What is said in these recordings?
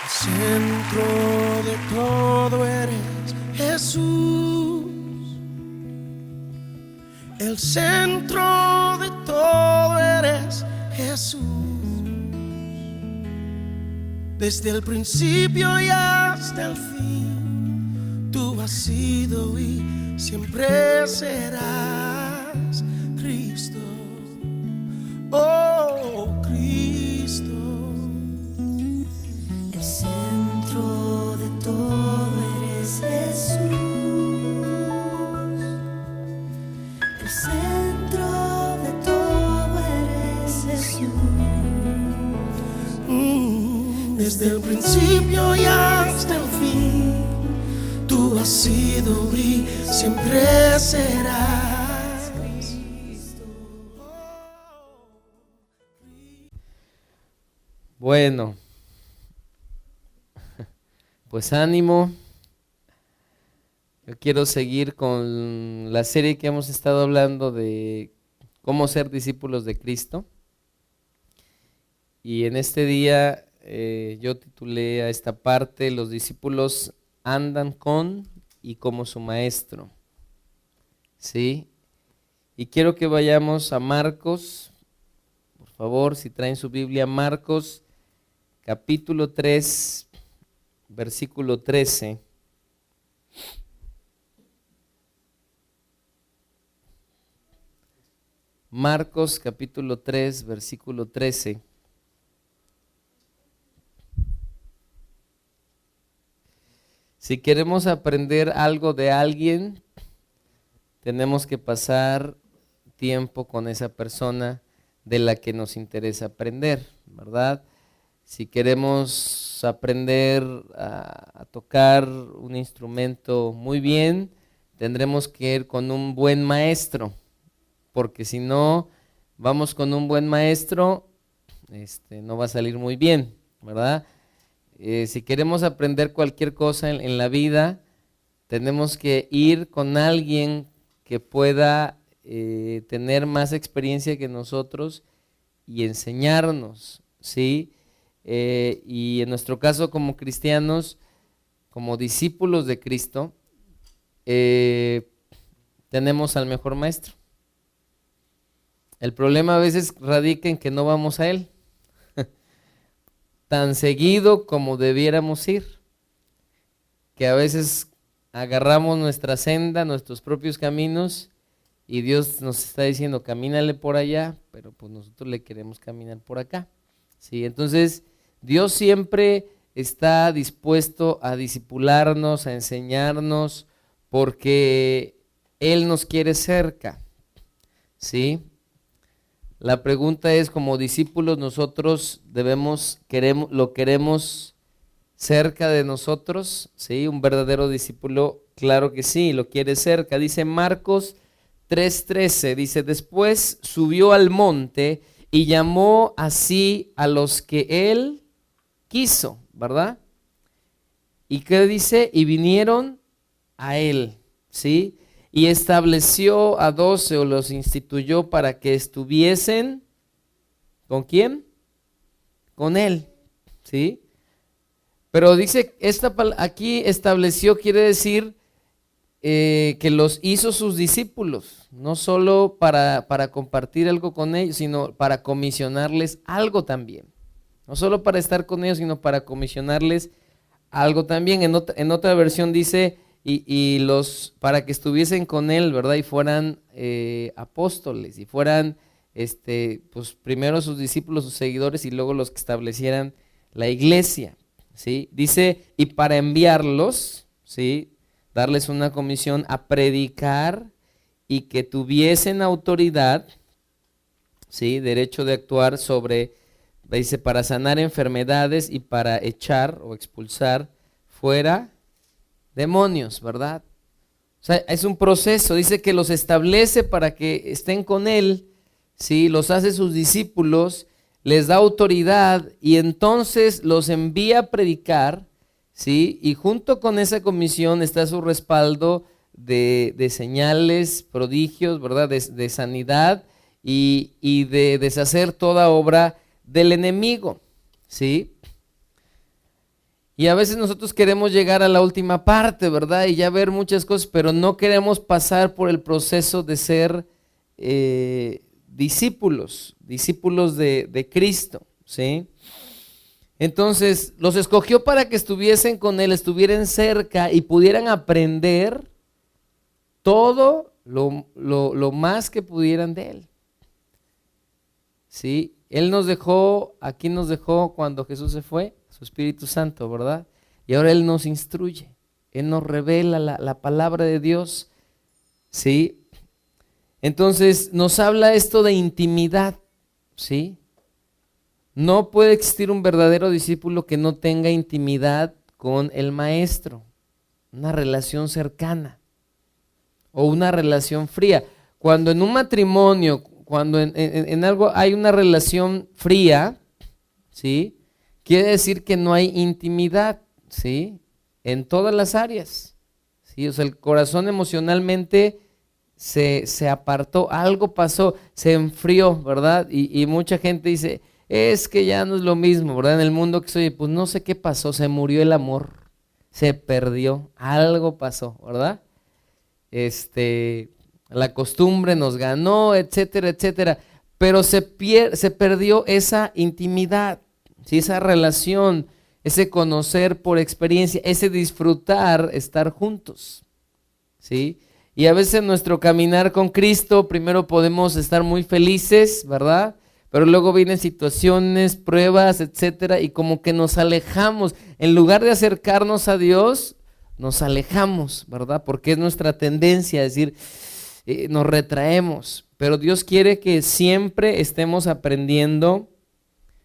Centro de todo eres Jesús. El centro de todo eres Jesús. Desde el principio y hasta el fin, tú has sido y siempre serás Cristo. Oh, Cristo. El centro de todo eres Jesús. El centro de todo eres Jesús. Desde el principio y hasta el fin, tú has sido y siempre serás Cristo. Bueno, pues ánimo. Yo quiero seguir con la serie que hemos estado hablando de cómo ser discípulos de Cristo. Y en este día yo titulé a esta parte: los discípulos andan con y como su maestro. ¿Sí? Y quiero que vayamos a Marcos, por favor, si traen su Biblia, Marcos capítulo 3, versículo 13. Marcos capítulo 3, versículo 13. Si queremos aprender algo de alguien, tenemos que pasar tiempo con esa persona de la que nos interesa aprender, ¿verdad? Si queremos aprender a tocar un instrumento muy bien, tendremos que ir con un buen maestro, porque si no vamos con un buen maestro, no va a salir muy bien, ¿verdad? Si queremos aprender cualquier cosa en la vida, tenemos que ir con alguien que pueda tener más experiencia que nosotros y enseñarnos, ¿sí? Y en nuestro caso como cristianos, como discípulos de Cristo, tenemos al mejor maestro. El problema a veces radica en que no vamos a Él tan seguido como debiéramos ir, que a veces agarramos nuestra senda, nuestros propios caminos, y Dios nos está diciendo camínale por allá, pero pues nosotros le queremos caminar por acá, ¿sí? Entonces Dios siempre está dispuesto a discipularnos, a enseñarnos, porque Él nos quiere cerca, ¿sí? La pregunta es, como discípulos, nosotros lo queremos cerca de nosotros, ¿sí? Un verdadero discípulo, claro que sí, lo quiere cerca. Dice Marcos 3:13, dice: después subió al monte y llamó así a los que él quiso, ¿verdad? ¿Y qué dice? Y vinieron a él, ¿sí? Y estableció a 12 o los instituyó para que estuviesen, ¿con quién? Con él, ¿sí? Pero dice, aquí estableció quiere decir que los hizo sus discípulos, no solo para compartir algo con ellos, sino para comisionarles algo también. No solo para estar con ellos, sino para comisionarles algo también. En otra versión dice, y los para que estuviesen con él, ¿verdad? Y fueran apóstoles, y fueran pues primero sus discípulos, sus seguidores, y luego los que establecieran la iglesia, ¿sí? Dice, y para enviarlos, ¿sí? Darles una comisión a predicar y que tuviesen autoridad, ¿sí? Derecho de actuar sobre, dice, para sanar enfermedades y para echar o expulsar fuera demonios, ¿verdad? O sea, es un proceso. Dice que los establece para que estén con él, ¿sí? Los hace sus discípulos, les da autoridad y entonces los envía a predicar, ¿sí? Y junto con esa comisión está su respaldo de señales, prodigios, ¿verdad? De sanidad y de deshacer toda obra del enemigo, ¿sí? Y a veces nosotros queremos llegar a la última parte, ¿verdad? Y ya ver muchas cosas, pero no queremos pasar por el proceso de ser discípulos de Cristo, ¿sí? Entonces, los escogió para que estuviesen con Él, estuvieran cerca y pudieran aprender todo lo más que pudieran de Él, ¿sí? Él nos dejó, aquí nos dejó cuando Jesús se fue, su Espíritu Santo, ¿verdad? Y ahora Él nos instruye, Él nos revela la palabra de Dios, ¿sí? Entonces nos habla esto de intimidad, ¿sí? No puede existir un verdadero discípulo que no tenga intimidad con el maestro, una relación cercana o una relación fría. Cuando en un matrimonio, cuando en algo hay una relación fría, ¿sí? Quiere decir que no hay intimidad, ¿sí? En todas las áreas, ¿sí? O sea, el corazón emocionalmente se apartó, algo pasó, se enfrió, ¿verdad? Y mucha gente dice, es que ya no es lo mismo, ¿verdad? En el mundo que soy, pues no sé qué pasó, se murió el amor, se perdió, algo pasó, ¿verdad? La costumbre nos ganó, etcétera, etcétera, pero se perdió esa intimidad, ¿sí? Esa relación, ese conocer por experiencia, ese disfrutar, estar juntos, ¿sí? Y a veces en nuestro caminar con Cristo, primero podemos estar muy felices, ¿verdad? Pero luego vienen situaciones, pruebas, etcétera, y como que nos alejamos. En lugar de acercarnos a Dios, nos alejamos, ¿verdad? Porque es nuestra tendencia, es decir, nos retraemos. Pero Dios quiere que siempre estemos aprendiendo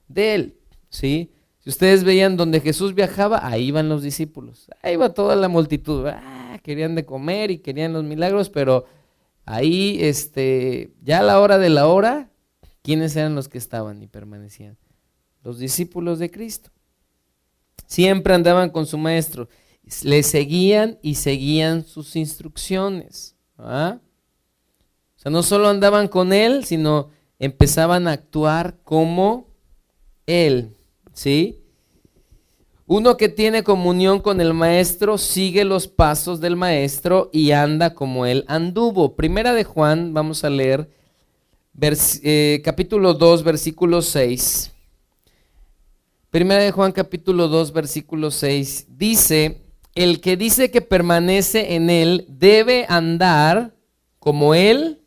de Él, ¿sí? Si ustedes veían donde Jesús viajaba, ahí iban los discípulos, ahí iba toda la multitud, querían de comer y querían los milagros, pero ahí, ya a la hora de la hora, ¿quiénes eran los que estaban y permanecían? Los discípulos de Cristo. Siempre andaban con su maestro, le seguían y seguían sus instrucciones, ¿ah? O sea, no solo andaban con Él, sino empezaban a actuar como Él, ¿sí? Uno que tiene comunión con el maestro sigue los pasos del maestro y anda como Él anduvo. Primera de Juan, vamos a leer capítulo 2, versículo 6. Primera de Juan, capítulo 2, versículo 6. Dice, el que dice que permanece en Él debe andar como Él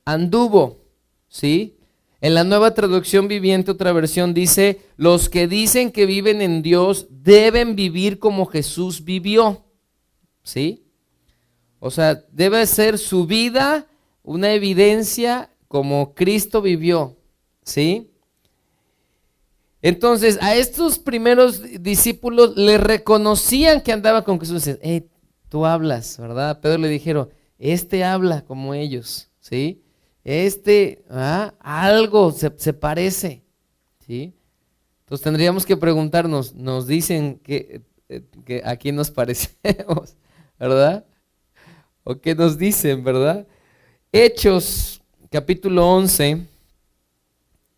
anduvo, ¿sí? En la Nueva Traducción Viviente, otra versión dice, los que dicen que viven en Dios deben vivir como Jesús vivió, ¿sí? O sea, debe ser su vida una evidencia como Cristo vivió, ¿sí? Entonces, a estos primeros discípulos le reconocían que andaba con Jesús. Hey, tú hablas, ¿verdad? A Pedro le dijeron, habla como ellos, ¿sí? Algo se parece, ¿sí? Entonces tendríamos que preguntarnos, nos dicen que a quién nos parecemos, ¿verdad? ¿O qué nos dicen, verdad? Hechos, capítulo 11,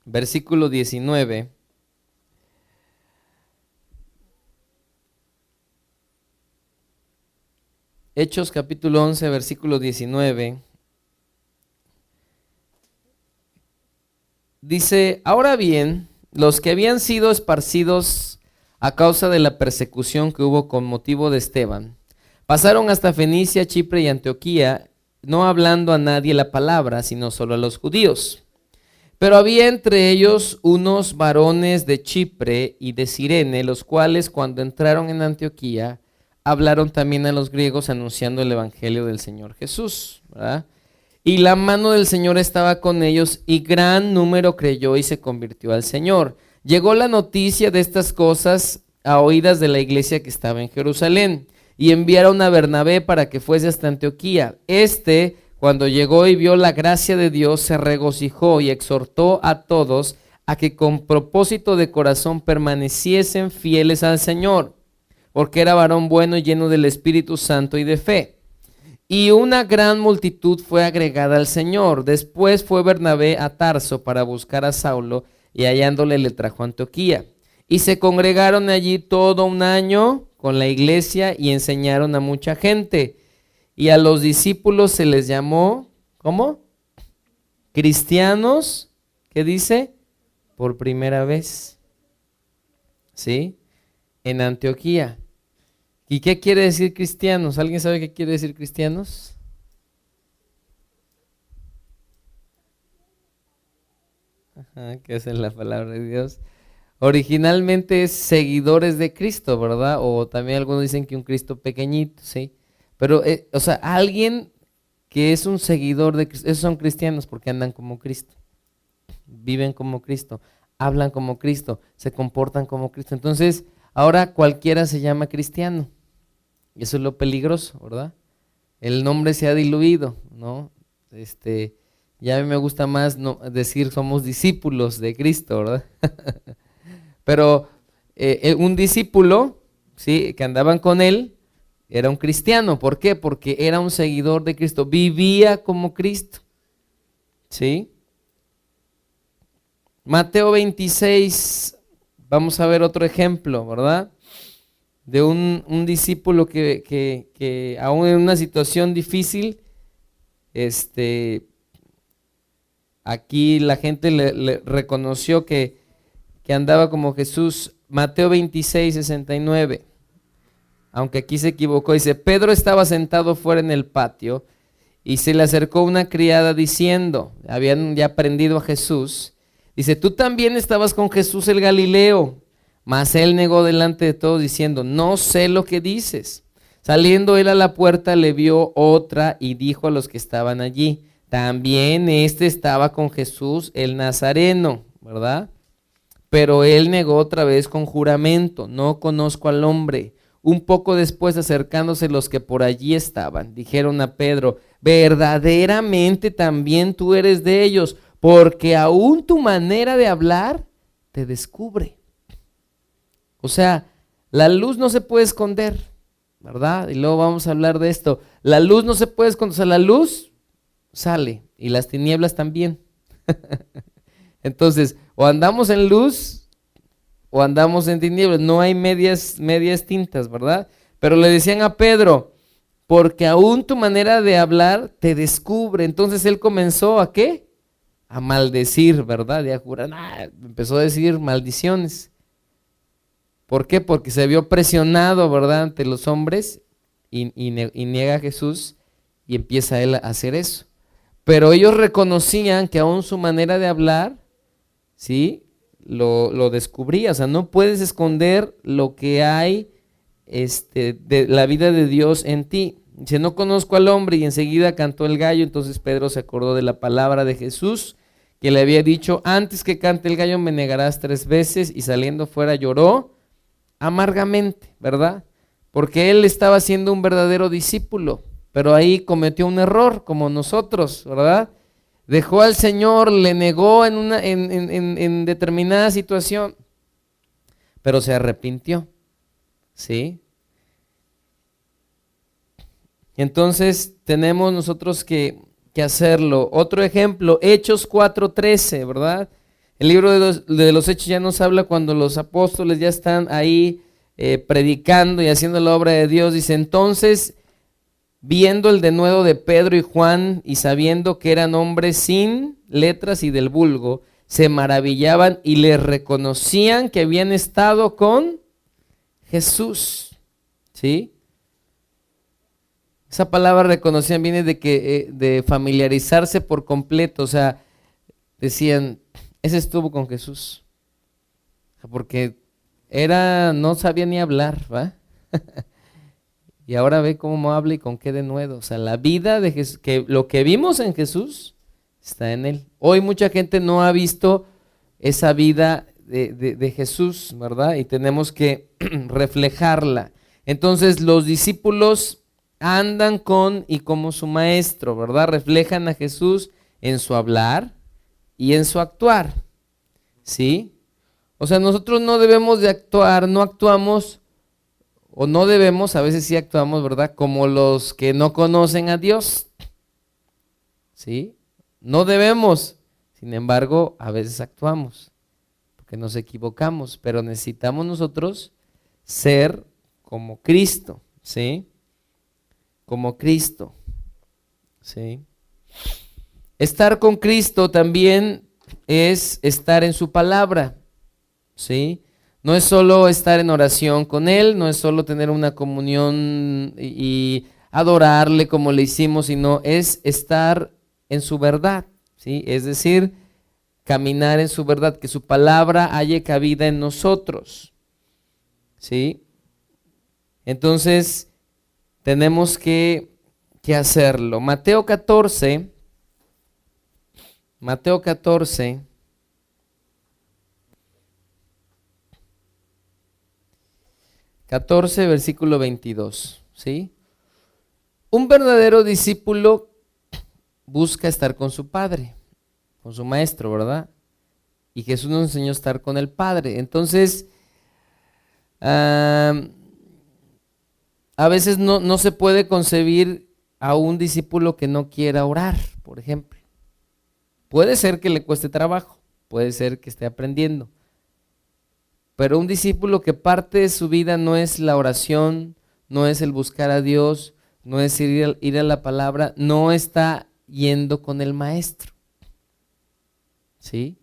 versículo 19. Hechos, capítulo 11, versículo 19. Dice, ahora bien, los que habían sido esparcidos a causa de la persecución que hubo con motivo de Esteban, pasaron hasta Fenicia, Chipre y Antioquía, no hablando a nadie la palabra, sino solo a los judíos. Pero había entre ellos unos varones de Chipre y de Cirene, los cuales cuando entraron en Antioquía, hablaron también a los griegos anunciando el evangelio del Señor Jesús, ¿verdad? Y la mano del Señor estaba con ellos y gran número creyó y se convirtió al Señor. Llegó la noticia de estas cosas a oídas de la iglesia que estaba en Jerusalén y enviaron a Bernabé para que fuese hasta Antioquía. Cuando llegó y vio la gracia de Dios, se regocijó y exhortó a todos a que con propósito de corazón permaneciesen fieles al Señor, porque era varón bueno y lleno del Espíritu Santo y de fe. Y una gran multitud fue agregada al Señor. Después fue Bernabé a Tarso para buscar a Saulo y hallándole le trajo a Antioquía. Y se congregaron allí todo un año con la iglesia y enseñaron a mucha gente. Y a los discípulos se les llamó, ¿cómo? Cristianos, ¿qué dice? Por primera vez, ¿sí? En Antioquía. ¿Y qué quiere decir cristianos? ¿Alguien sabe qué quiere decir cristianos? Ajá, ¿qué es la palabra de Dios? Originalmente es seguidores de Cristo, ¿verdad? O también algunos dicen que un Cristo pequeñito, ¿sí? Pero, o sea, alguien que es un seguidor de Cristo, esos son cristianos porque andan como Cristo, viven como Cristo, hablan como Cristo, se comportan como Cristo. Entonces, ahora cualquiera se llama cristiano. Y eso es lo peligroso, ¿verdad? El nombre se ha diluido, ¿no? Ya a mí me gusta más decir somos discípulos de Cristo, ¿verdad? Pero un discípulo, ¿sí?, que andaban con él, era un cristiano. ¿Por qué? Porque era un seguidor de Cristo, vivía como Cristo, ¿sí? Mateo 26, vamos a ver otro ejemplo, ¿verdad? De un discípulo que aún en una situación difícil, aquí la gente le reconoció que andaba como Jesús. Mateo 26, 69. Aunque aquí se equivocó, dice: Pedro estaba sentado fuera en el patio y se le acercó una criada diciendo, habían ya prendido a Jesús, dice: tú también estabas con Jesús el Galileo. Mas él negó delante de todos diciendo: no sé lo que dices. Saliendo él a la puerta le vio otra y dijo a los que estaban allí: también estaba con Jesús el Nazareno, ¿verdad? Pero él negó otra vez con juramento: no conozco al hombre. Un poco después, acercándose los que por allí estaban, dijeron a Pedro: verdaderamente también tú eres de ellos, porque aún tu manera de hablar te descubre. O sea, la luz no se puede esconder, ¿verdad? Y luego vamos a hablar de esto. La luz no se puede esconder, o sea, la luz sale y las tinieblas también. Entonces, o andamos en luz o andamos en tinieblas, no hay medias tintas, ¿verdad? Pero le decían a Pedro: porque aún tu manera de hablar te descubre. Entonces él comenzó ¿a qué? A maldecir, ¿verdad? Y a jurar, empezó a decir maldiciones. ¿Por qué? Porque se vio presionado, ¿verdad?, ante los hombres y niega a Jesús y empieza él a hacer eso. Pero ellos reconocían que aún su manera de hablar, ¿sí?, lo descubría. O sea, no puedes esconder lo que hay de la vida de Dios en ti. Dice: no conozco al hombre, y enseguida cantó el gallo. Entonces Pedro se acordó de la palabra de Jesús que le había dicho: antes que cante el gallo me negarás 3 veces, y saliendo fuera lloró amargamente, ¿verdad? Porque él estaba siendo un verdadero discípulo, pero ahí cometió un error como nosotros, ¿verdad? Dejó al Señor, le negó en determinada situación, pero se arrepintió, ¿sí? Entonces tenemos nosotros que hacerlo. Otro ejemplo, Hechos 4:13, ¿verdad? El libro de los Hechos ya nos habla cuando los apóstoles ya están ahí predicando y haciendo la obra de Dios. Dice: entonces, viendo el denuedo de Pedro y Juan y sabiendo que eran hombres sin letras y del vulgo, se maravillaban y les reconocían que habían estado con Jesús, ¿sí? Esa palabra reconocían viene de familiarizarse por completo. O sea, decían: ese estuvo con Jesús, porque no sabía ni hablar, ¿va? Y ahora ve cómo habla y con qué denuedo. O sea, la vida de Jesús, que lo que vimos en Jesús está en él. Hoy mucha gente no ha visto esa vida de Jesús, ¿verdad? Y tenemos que reflejarla. Entonces los discípulos andan con y como su maestro, ¿verdad? Reflejan a Jesús en su hablar y en su actuar, ¿sí? O sea, nosotros no debemos de actuar, no actuamos, o no debemos, a veces sí actuamos, ¿verdad?, como los que no conocen a Dios, ¿sí? No debemos, sin embargo, a veces actuamos, porque porque nos equivocamos, pero necesitamos nosotros ser como Cristo, ¿sí? Como Cristo, ¿sí? Estar con Cristo también es estar en su palabra, ¿sí? No es solo estar en oración con Él, no es solo tener una comunión y adorarle como le hicimos, sino es estar en su verdad, ¿sí? Es decir, caminar en su verdad, que su palabra haya cabida en nosotros, ¿sí? Entonces, tenemos que hacerlo. Mateo 14, 14, versículo 22, ¿sí? Un verdadero discípulo busca estar con su padre, con su maestro, ¿verdad? Y Jesús nos enseñó a estar con el Padre. Entonces, a veces no se puede concebir a un discípulo que no quiera orar, por ejemplo. Puede ser que le cueste trabajo, puede ser que esté aprendiendo, pero un discípulo que parte de su vida no es la oración, no es el buscar a Dios, no es ir a la palabra, no está yendo con el maestro, ¿sí?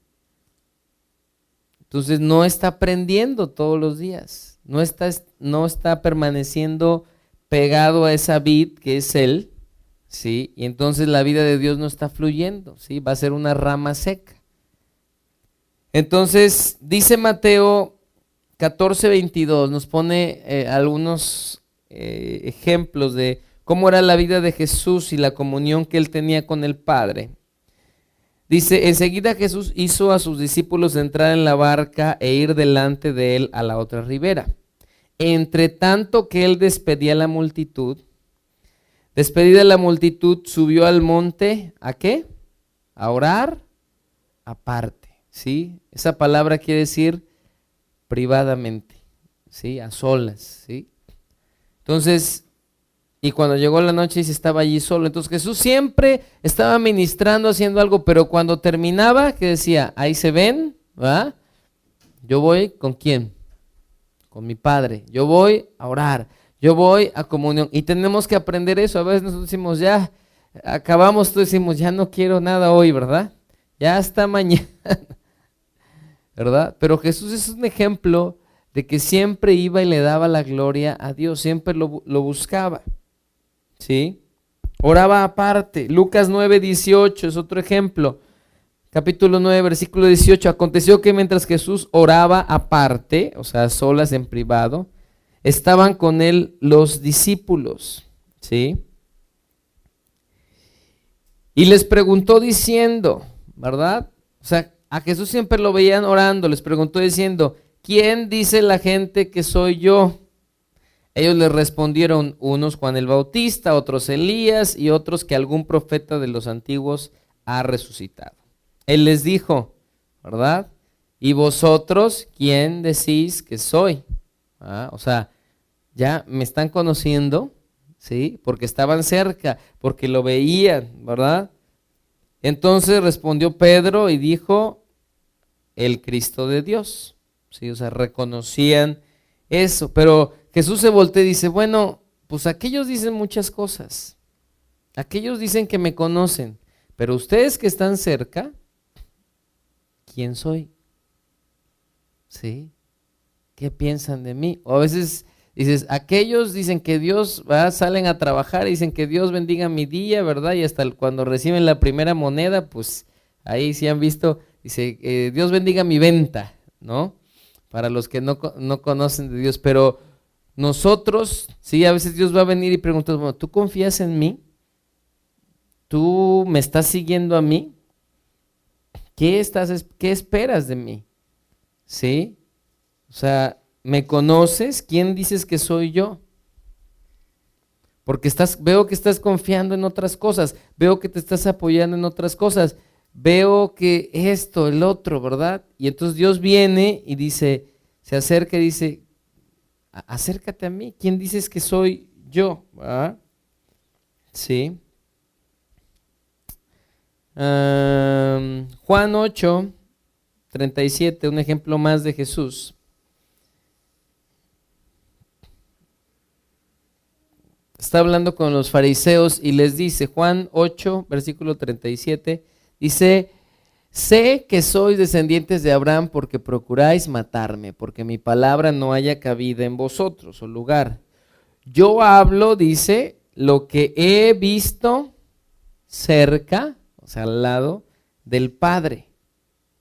Entonces no está aprendiendo todos los días, no está permaneciendo pegado a esa vid que es Él, ¿sí? Y entonces la vida de Dios no está fluyendo, ¿sí? Va a ser una rama seca. Entonces dice Mateo 14:22, nos pone algunos ejemplos de cómo era la vida de Jesús y la comunión que Él tenía con el Padre. Dice, enseguida Jesús hizo a sus discípulos entrar en la barca e ir delante de Él a la otra ribera. Entre tanto que Él despedía la multitud, despedida la multitud, subió al monte, ¿a qué? A orar aparte, ¿sí? Esa palabra quiere decir privadamente, ¿sí? A solas, ¿sí? Entonces, y cuando llegó la noche y se estaba allí solo. Entonces Jesús siempre estaba ministrando, haciendo algo, pero cuando terminaba, ¿qué decía? Ahí se ven, ¿verdad? Yo voy, ¿con quién? Con mi Padre. Yo voy a orar, yo voy a comunión. Y tenemos que aprender eso. A veces nosotros decimos, ya, acabamos, todos decimos, ya no quiero nada hoy, ¿verdad? Ya hasta mañana, ¿verdad? Pero Jesús es un ejemplo de que siempre iba y le daba la gloria a Dios, siempre lo buscaba, ¿sí? Oraba aparte. Lucas 9:18 es otro ejemplo. Capítulo 9, versículo 18. Aconteció que mientras Jesús oraba aparte, o sea, a solas en privado, estaban con él los discípulos, ¿sí? Y les preguntó diciendo, ¿verdad? O sea, a Jesús siempre lo veían orando, les preguntó diciendo, ¿quién dice la gente que soy yo? Ellos le respondieron, unos Juan el Bautista, otros Elías y otros que algún profeta de los antiguos ha resucitado. Él les dijo, ¿verdad? ¿Y vosotros quién decís que soy? O sea, ya me están conociendo, ¿sí? Porque estaban cerca, porque lo veían, ¿verdad? Entonces respondió Pedro y dijo, el Cristo de Dios, ¿sí? O sea, reconocían eso, pero Jesús se voltea y dice, bueno, pues aquellos dicen muchas cosas, aquellos dicen que me conocen, pero ustedes que están cerca, ¿quién soy? ¿Sí? ¿Qué piensan de mí? O a veces dices, aquellos dicen que Dios, salen a trabajar y dicen que Dios bendiga mi día, ¿verdad? Y hasta cuando reciben la primera moneda, pues ahí sí han visto, dice, Dios bendiga mi venta, ¿no? Para los que no conocen de Dios, pero nosotros, sí, a veces Dios va a venir y preguntar, bueno, ¿tú confías en mí? ¿Tú me estás siguiendo a mí? ¿Qué esperas de mí? ¿Sí? O sea, ¿me conoces? ¿Quién dices que soy yo? Porque veo que estás confiando en otras cosas, veo que te estás apoyando en otras cosas, veo que esto, el otro, ¿verdad? Y entonces Dios viene y dice, se acerca y dice, acércate a mí, ¿quién dices que soy yo? ¿Verdad? Sí. Juan 8, 37, un ejemplo más de Jesús. Está hablando con los fariseos y les dice, Juan 8, versículo 37, dice: sé que sois descendientes de Abraham porque procuráis matarme, porque mi palabra no haya cabida en vosotros o lugar. Yo hablo, dice, lo que he visto cerca, o sea, al lado del Padre.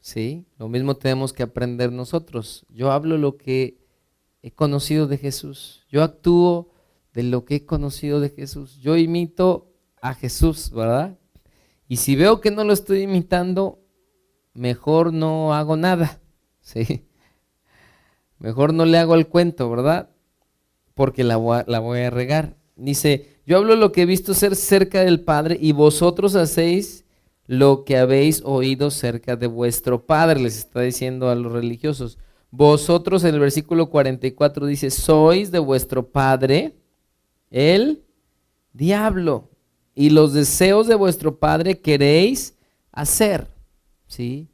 ¿Sí? Lo mismo tenemos que aprender nosotros. Yo hablo lo que he conocido de Jesús. Yo actúo de lo que he conocido de Jesús. Yo imito a Jesús, ¿verdad? Y si veo que no lo estoy imitando, mejor no hago nada, ¿sí? Mejor no le hago el cuento, ¿verdad? Porque la voy a regar. Dice, yo hablo lo que he visto ser cerca del Padre y vosotros hacéis lo que habéis oído cerca de vuestro padre, les está diciendo a los religiosos. Vosotros, en el versículo 44 dice, sois de vuestro padre el diablo, y los deseos de vuestro padre queréis hacer, ¿sí?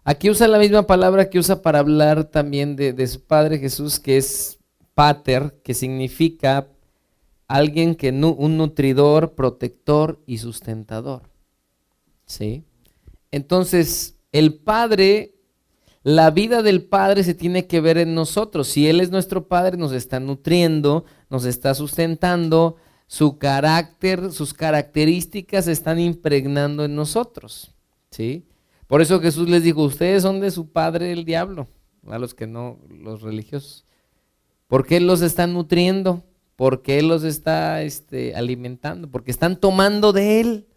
Aquí usa la misma palabra que usa para hablar también de su padre Jesús, que es pater, que significa alguien que un nutridor, protector y sustentador. ¿Sí? Entonces, el Padre, la vida del Padre se tiene que ver en nosotros. Si Él es nuestro Padre, nos está nutriendo, nos está sustentando, su carácter, sus características se están impregnando en nosotros. ¿Sí? Por eso Jesús les dijo, ustedes son de su padre el diablo, a los que no, los religiosos. Porque Él los está nutriendo, porque Él los está alimentando, porque están tomando de Él.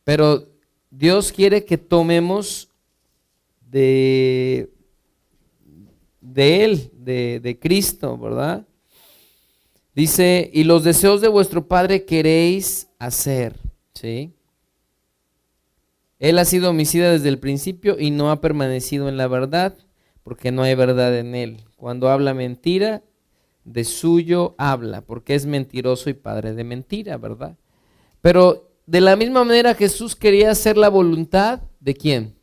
Pero Dios quiere que tomemos de Él, de Cristo, ¿verdad? Dice, y los deseos de vuestro Padre queréis hacer, ¿sí? Él ha sido homicida desde el principio y no ha permanecido en la verdad, porque no hay verdad en Él. Cuando habla mentira, de suyo habla, porque es mentiroso y padre de mentira, ¿verdad? Pero de la misma manera Jesús quería hacer la voluntad ¿de quién?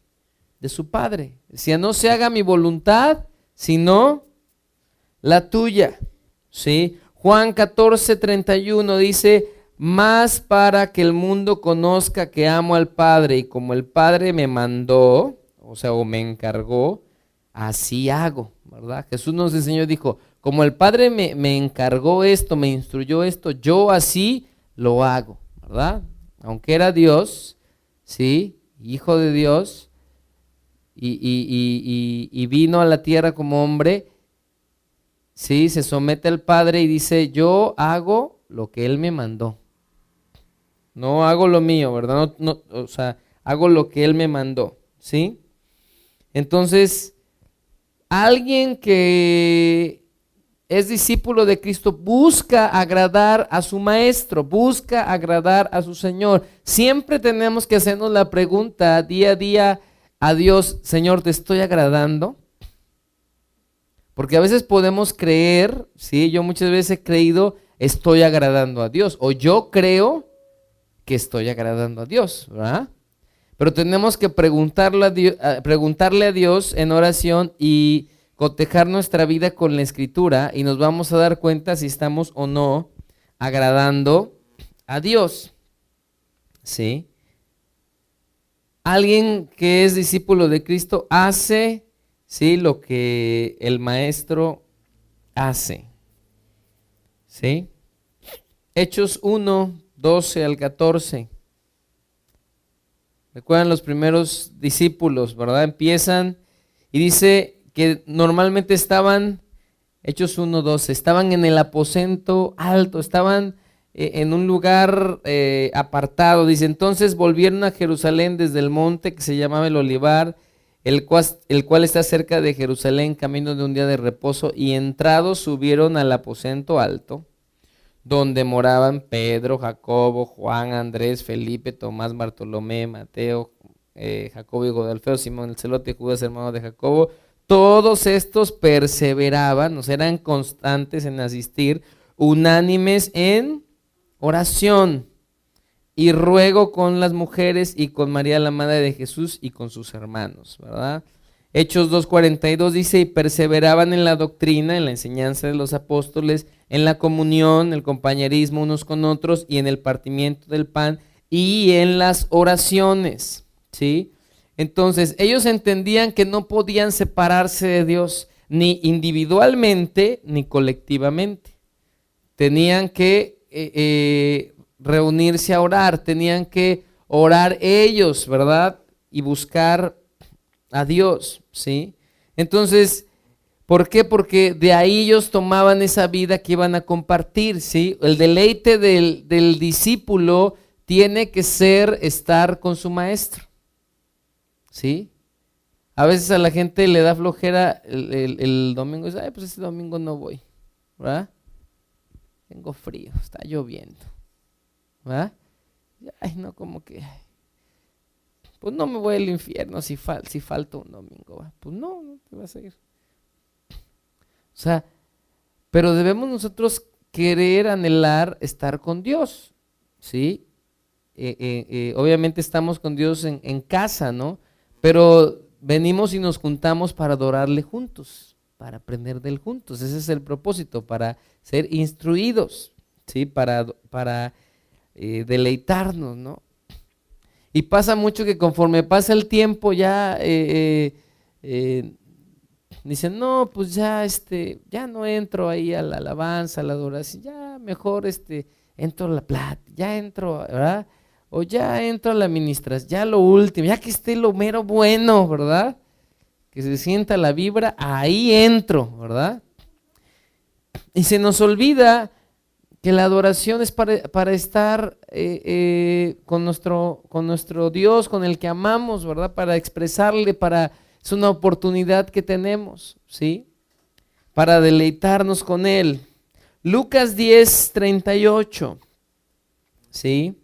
De su Padre. Decía, no se haga mi voluntad, sino la tuya. ¿Sí? Juan 14:31 dice, más para que el mundo conozca que amo al Padre y como el Padre me mandó, o sea, o me encargó, así hago, ¿verdad? Jesús nos enseñó, dijo, como el Padre me encargó esto, me instruyó esto, yo así lo hago, ¿verdad? Aunque era Dios, ¿sí? Hijo de Dios, y vino a la tierra como hombre, ¿sí? Se somete al Padre y dice, yo hago lo que Él me mandó. No hago lo mío, ¿verdad? O sea, hago lo que Él me mandó, ¿sí? Entonces, alguien que es discípulo de Cristo busca agradar a su maestro, busca agradar a su Señor. Siempre tenemos que hacernos la pregunta día a día a Dios, Señor, ¿te estoy agradando? Porque a veces podemos creer, sí, yo muchas veces he creído, estoy agradando a Dios, o yo creo que estoy agradando a Dios, ¿verdad? Pero tenemos que preguntarle a Dios en oración y cotejar nuestra vida con la Escritura y nos vamos a dar cuenta si estamos o no agradando a Dios. ¿Sí? Alguien que es discípulo de Cristo hace, ¿sí?, lo que el Maestro hace. ¿Sí? Hechos 1, 12 al 14. Recuerdan los primeros discípulos, ¿verdad? Empiezan y dice que normalmente estaban, Hechos 1:12, estaban en el aposento alto, estaban en un lugar apartado. Dice, entonces volvieron a Jerusalén desde el monte que se llamaba el Olivar, el cual está cerca de Jerusalén, camino de un día de reposo, y entrados subieron al aposento alto, donde moraban Pedro, Jacobo, Juan, Andrés, Felipe, Tomás, Bartolomé, Mateo, Jacobo y Godalfeo, Simón el Celote, Judas, hermano de Jacobo. Todos estos perseveraban, o sea, eran constantes en asistir, unánimes en oración, y ruego con las mujeres y con María la madre de Jesús y con sus hermanos, ¿verdad? Hechos 2:42 dice, y perseveraban en la doctrina, en la enseñanza de los apóstoles, en la comunión, el compañerismo unos con otros y en el partimiento del pan y en las oraciones, ¿sí? Entonces, ellos entendían que no podían separarse de Dios, ni individualmente ni colectivamente. Tenían que reunirse a orar, tenían que orar ellos, ¿verdad? Y buscar a Dios, ¿sí? Entonces, ¿por qué? Porque de ahí ellos tomaban esa vida que iban a compartir, ¿sí? El deleite del discípulo tiene que ser estar con su maestro, ¿sí? A veces a la gente le da flojera el domingo, y dice, ay, pues este domingo no voy, ¿verdad? Tengo frío, está lloviendo, ¿verdad? Ay, no, como que, pues no me voy al infierno si falta un domingo, ¿verdad? Pues no te vas a ir. O sea, pero debemos nosotros querer, anhelar estar con Dios, ¿sí? Obviamente estamos con Dios en casa, ¿no? Pero venimos y nos juntamos para adorarle juntos, para aprender de él juntos. Ese es el propósito, para ser instruidos, ¿sí? Para deleitarnos, ¿no? Y pasa mucho que conforme pasa el tiempo ya dicen, no, pues ya ya no entro ahí a la alabanza, a la adoración, ya mejor entro a la plata, ya entro, ¿verdad? O ya entro a la ministración, ya lo último, ya que esté lo mero bueno, ¿verdad? Que se sienta la vibra, ahí entro, ¿verdad? Y se nos olvida que la adoración es para estar con nuestro Dios, con el que amamos, ¿verdad? Para expresarle, es una oportunidad que tenemos, ¿sí? Para deleitarnos con Él. Lucas 10:38, ¿sí?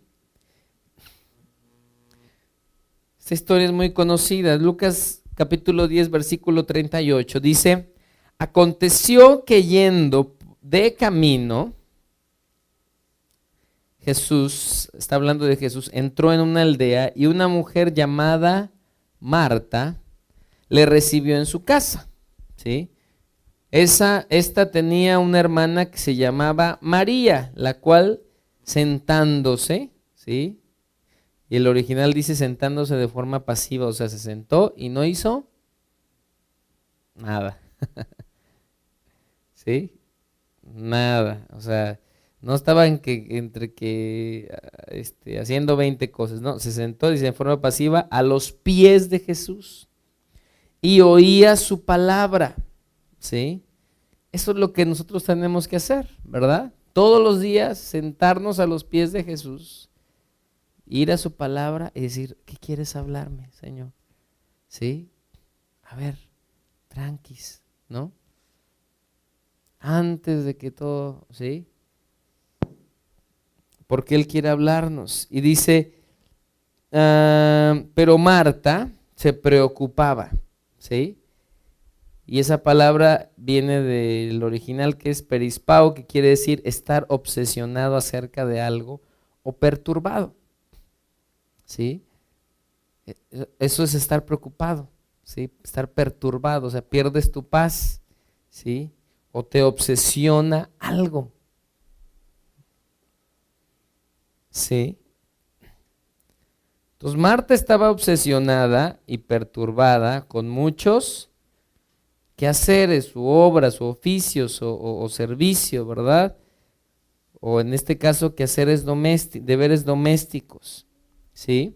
Esta historia es muy conocida. Lucas capítulo 10, versículo 38, dice, aconteció que yendo de camino, Jesús, está hablando de Jesús, entró en una aldea y una mujer llamada Marta le recibió en su casa, ¿sí? Esta tenía una hermana que se llamaba María, la cual sentándose, ¿sí? Y el original dice sentándose de forma pasiva, o sea, se sentó y no hizo nada, ¿sí? Nada, o sea, no estaba entre que haciendo 20 cosas, no, se sentó, dice, en forma pasiva a los pies de Jesús y oía su palabra, ¿sí? Eso es lo que nosotros tenemos que hacer, ¿verdad? Todos los días sentarnos a los pies de Jesús, ir a su palabra y decir, ¿qué quieres hablarme, Señor? ¿Sí? A ver, tranquis, ¿no? Antes de que todo, ¿sí? Porque Él quiere hablarnos. Y dice, pero Marta se preocupaba, ¿sí? Y esa palabra viene del original que es perispao, que quiere decir estar obsesionado acerca de algo o perturbado, ¿sí? Eso es estar preocupado, ¿sí? Estar perturbado, o sea, pierdes tu paz, ¿sí? O te obsesiona algo, ¿sí? Entonces Marta estaba obsesionada y perturbada con muchos quehaceres, su obra, su oficios o servicio, ¿verdad? O en este caso quehaceres deberes domésticos, ¿sí?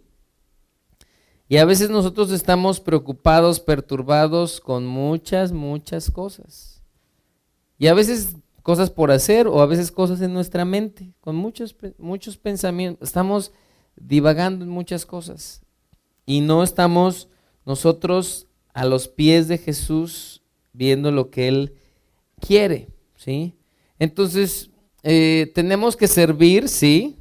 Y a veces nosotros estamos preocupados, perturbados con muchas cosas. Y a veces cosas por hacer o a veces cosas en nuestra mente, con muchos pensamientos. Estamos divagando en muchas cosas y no estamos nosotros a los pies de Jesús viendo lo que Él quiere, ¿sí? Entonces, tenemos que servir, sí,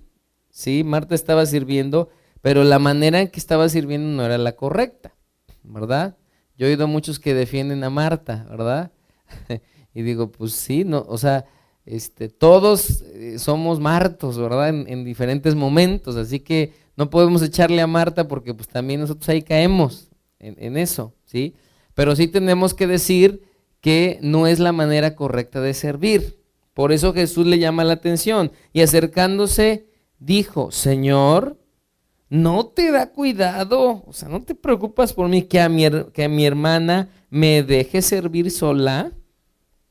Marta estaba sirviendo, pero la manera en que estaba sirviendo no era la correcta, ¿verdad? Yo he oído muchos que defienden a Marta, ¿verdad? Y digo, pues sí, no, o sea, Todos somos Martos, ¿verdad? En diferentes momentos, así que no podemos echarle a Marta porque pues también nosotros ahí caemos en eso, ¿sí? Pero sí tenemos que decir que no es la manera correcta de servir. Por eso Jesús le llama la atención y acercándose dijo, Señor, ¿no te da cuidado? O sea, ¿no te preocupas por mí que a mi hermana me deje servir sola?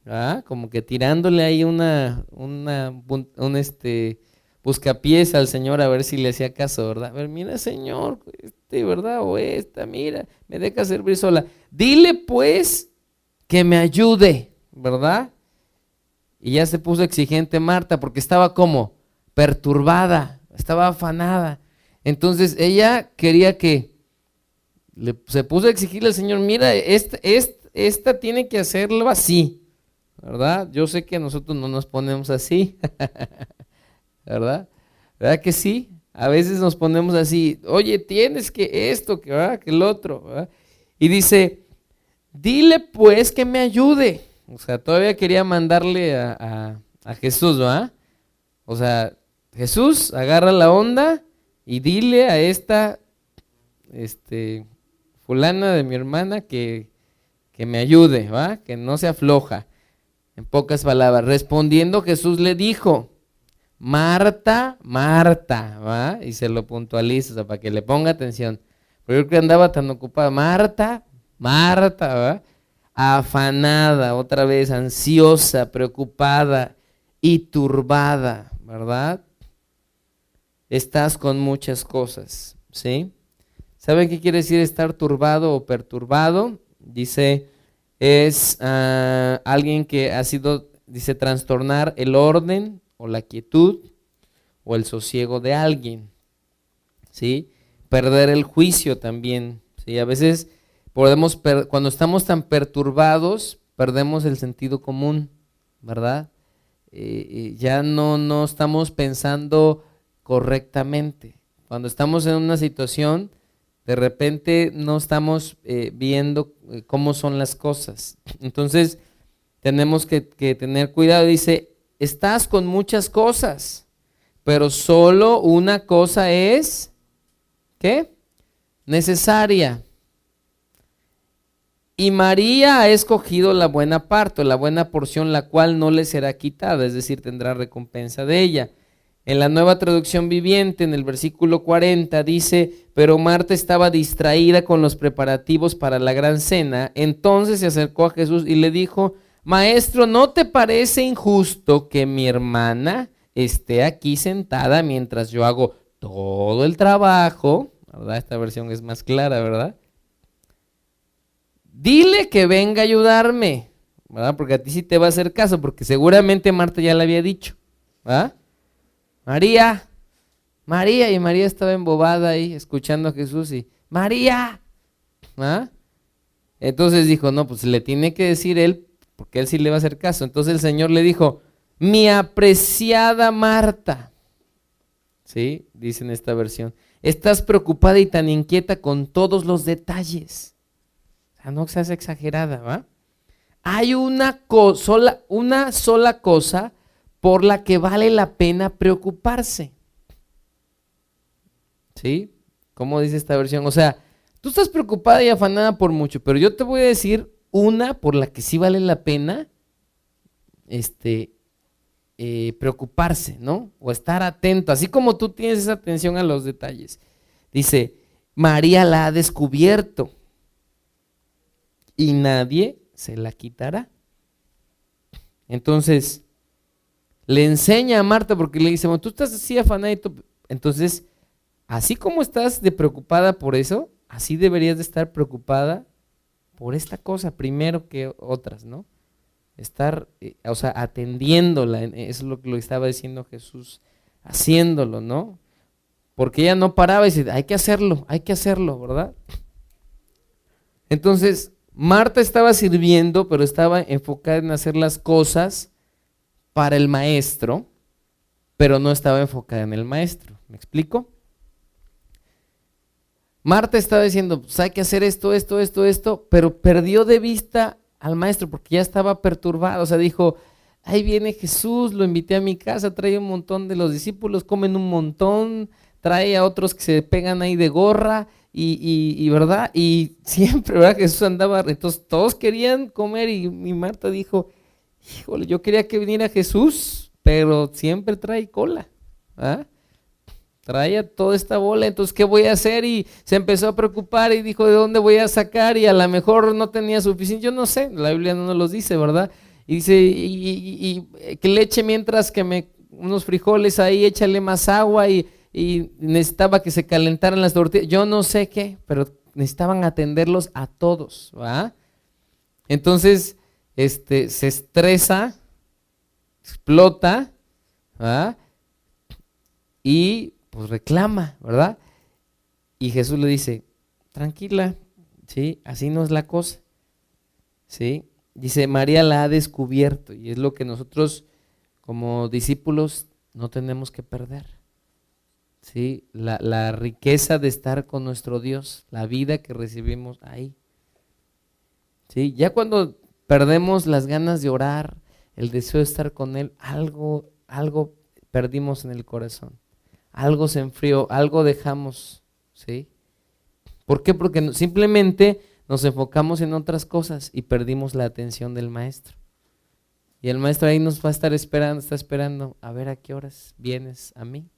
¿Ah? Como que tirándole ahí un buscapiés al Señor a ver si le hacía caso, ¿verdad? A ver, mira, Señor, ¿verdad? O esta, mira, me deja servir sola. Dile pues que me ayude, ¿verdad? Y ya se puso exigente Marta porque estaba como perturbada, estaba afanada. Entonces ella quería que se puso a exigirle al Señor, mira, esta tiene que hacerlo así, ¿verdad? Yo sé que nosotros no nos ponemos así, ¿verdad? ¿Verdad que sí? A veces nos ponemos así, oye, tienes que esto, que el otro, ¿verdad? Y dice, dile pues que me ayude. O sea, todavía quería mandarle a Jesús, ¿verdad? O sea, Jesús, agarra la onda y dile a esta fulana de mi hermana que me ayude, ¿va? Que no se afloja. En pocas palabras, respondiendo Jesús le dijo, Marta, Marta, ¿va? Y se lo puntualiza, o sea, para que le ponga atención. Pero yo creo que andaba tan ocupada, Marta, Marta, ¿va? Afanada, otra vez, ansiosa, preocupada y turbada, ¿verdad? Estás con muchas cosas, ¿sí? ¿Saben qué quiere decir estar turbado o perturbado? Dice, es alguien que ha sido, dice, trastornar el orden o la quietud o el sosiego de alguien, ¿sí? Perder el juicio también, ¿sí? A veces cuando estamos tan perturbados, perdemos el sentido común, ¿verdad? Ya no estamos pensando correctamente. Cuando estamos en una situación, de repente no estamos viendo cómo son las cosas. Entonces, tenemos que tener cuidado. Dice, estás con muchas cosas, pero solo una cosa es, ¿qué? Necesaria. Y María ha escogido la buena parte, la buena porción, la cual no le será quitada, es decir, tendrá recompensa de ella. En la Nueva Traducción Viviente, en el versículo 40, dice, pero Marta estaba distraída con los preparativos para la gran cena. Entonces se acercó a Jesús y le dijo, Maestro, ¿no te parece injusto que mi hermana esté aquí sentada mientras yo hago todo el trabajo? ¿Verdad? Esta versión es más clara, ¿verdad? Dile que venga a ayudarme, ¿verdad? Porque a ti sí te va a hacer caso, porque seguramente Marta ya le había dicho, ¿verdad? María, María, y María estaba embobada ahí escuchando a Jesús y María, ¿ah? Entonces dijo, no, pues le tiene que decir él, porque él sí le va a hacer caso. Entonces el Señor le dijo, mi apreciada Marta, ¿sí? Dice en esta versión, estás preocupada y tan inquieta con todos los detalles. O sea, no seas exagerada, ¿va? Hay una sola cosa por la que vale la pena preocuparse. ¿Sí? ¿Cómo dice esta versión? O sea, tú estás preocupada y afanada por mucho, pero yo te voy a decir una por la que sí vale la pena preocuparse, ¿no? O estar atento, así como tú tienes esa atención a los detalles. Dice, María la ha descubierto y nadie se la quitará. Entonces, le enseña a Marta porque le dice, bueno, tú estás así afanadito, entonces, así como estás de preocupada por eso, así deberías de estar preocupada por esta cosa primero que otras, ¿no? Estar, o sea, atendiéndola, eso es lo que lo estaba diciendo Jesús, haciéndolo, ¿no? Porque ella no paraba y decía, hay que hacerlo, ¿verdad? Entonces, Marta estaba sirviendo, pero estaba enfocada en hacer las cosas para el maestro, pero no estaba enfocada en el maestro. ¿Me explico? Marta estaba diciendo, pues hay que hacer esto, pero perdió de vista al maestro porque ya estaba perturbado. O sea, dijo, ahí viene Jesús, lo invité a mi casa, trae un montón de los discípulos, comen un montón, trae a otros que se pegan ahí de gorra y ¿verdad? Y siempre, ¿verdad? Jesús andaba, entonces todos querían comer y Marta dijo, híjole, yo quería que viniera Jesús, pero siempre trae cola, ¿ah? Traía toda esta bola, entonces ¿qué voy a hacer? Y se empezó a preocupar y dijo, ¿de dónde voy a sacar? Y a lo mejor no tenía suficiente, yo no sé, la Biblia no nos los dice, ¿verdad? Y dice, y que le eche mientras que unos frijoles ahí, échale más agua y necesitaba que se calentaran las tortillas, yo no sé qué, pero necesitaban atenderlos a todos, ¿va? Entonces, se estresa, explota, ¿va? Y pues reclama, ¿verdad? Y Jesús le dice, tranquila, ¿sí? Así no es la cosa, ¿sí? Dice, María la ha descubierto y es lo que nosotros como discípulos no tenemos que perder, ¿sí? La riqueza de estar con nuestro Dios, la vida que recibimos ahí, ¿sí? Ya cuando perdemos las ganas de orar, el deseo de estar con Él, algo perdimos en el corazón. Algo se enfrió, algo dejamos, ¿sí? ¿Por qué? Porque simplemente nos enfocamos en otras cosas y perdimos la atención del maestro. Y el maestro ahí nos va a estar esperando, está esperando, a ver a qué horas vienes a mí.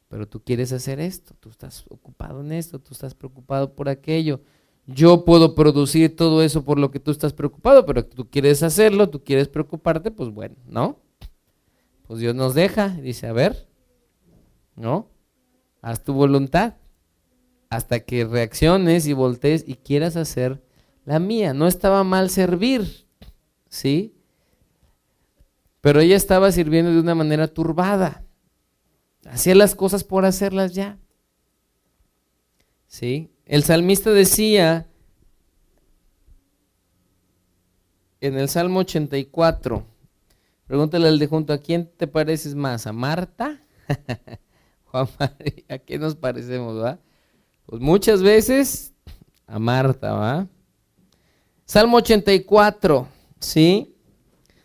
Pero tú quieres hacer esto, tú estás ocupado en esto, tú estás preocupado por aquello. Yo puedo producir todo eso por lo que tú estás preocupado, pero tú quieres hacerlo, tú quieres preocuparte, pues bueno, ¿no? Pues Dios nos deja, dice, a ver, ¿no? Haz tu voluntad hasta que reacciones y voltees y quieras hacer la mía. No estaba mal servir, ¿sí? Pero ella estaba sirviendo de una manera turbada. Hacía las cosas por hacerlas ya, ¿sí? El salmista decía en el Salmo 84, pregúntale al de junto, ¿a quién te pareces más? ¿A Marta? Juan María, ¿a qué nos parecemos, va? Pues muchas veces a Marta, ¿va? Salmo 84, ¿sí?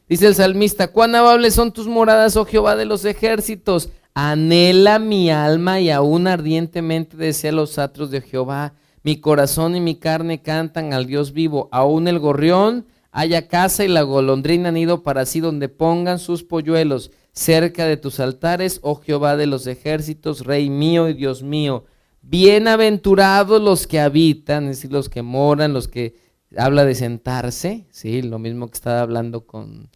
Dice el salmista, cuán amables son tus moradas, oh Jehová de los ejércitos, anhela mi alma y aún ardientemente desea los atrios de Jehová. Mi corazón y mi carne cantan al Dios vivo, aún el gorrión haya casa y la golondrina nido para sí donde pongan sus polluelos. Cerca de tus altares, oh Jehová de los ejércitos, Rey mío y Dios mío. Bienaventurados los que habitan, es decir, los que moran, los que habla de sentarse, ¿sí? Lo mismo que estaba hablando con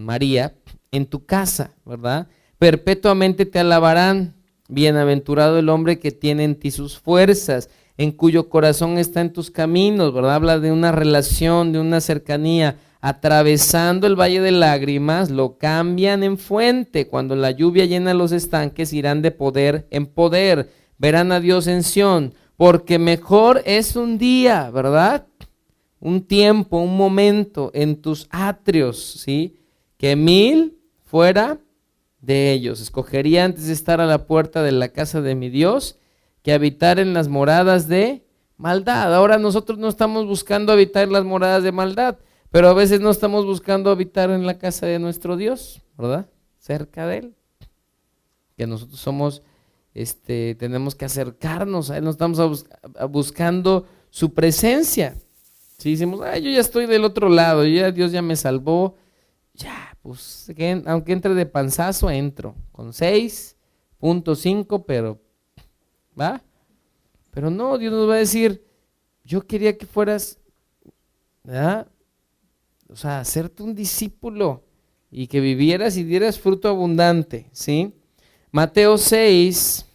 María, en tu casa, ¿verdad? Perpetuamente te alabarán. Bienaventurado el hombre que tiene en ti sus fuerzas, en cuyo corazón está en tus caminos, ¿verdad? Habla de una relación, de una cercanía. Atravesando el valle de lágrimas, lo cambian en fuente. Cuando la lluvia llena los estanques, irán de poder en poder. Verán a Dios en Sión, porque mejor es un día, ¿verdad? Un tiempo, un momento en tus atrios, ¿sí? Que 1000 fuera de ellos. Escogería antes de estar a la puerta de la casa de mi Dios, que habitar en las moradas de maldad. Ahora nosotros no estamos buscando habitar en las moradas de maldad, pero a veces no estamos buscando habitar en la casa de nuestro Dios, ¿verdad? Cerca de Él. Que nosotros somos, tenemos que acercarnos a Él, no estamos buscando su presencia. Si decimos, yo ya estoy del otro lado, Dios ya me salvó, ya, pues, aunque entre de panzazo, entro, con 6.5, pero, ¿va? Pero no, Dios nos va a decir, yo quería que fueras, ¿verdad? O sea, hacerte un discípulo y que vivieras y dieras fruto abundante, ¿sí? Mateo 6,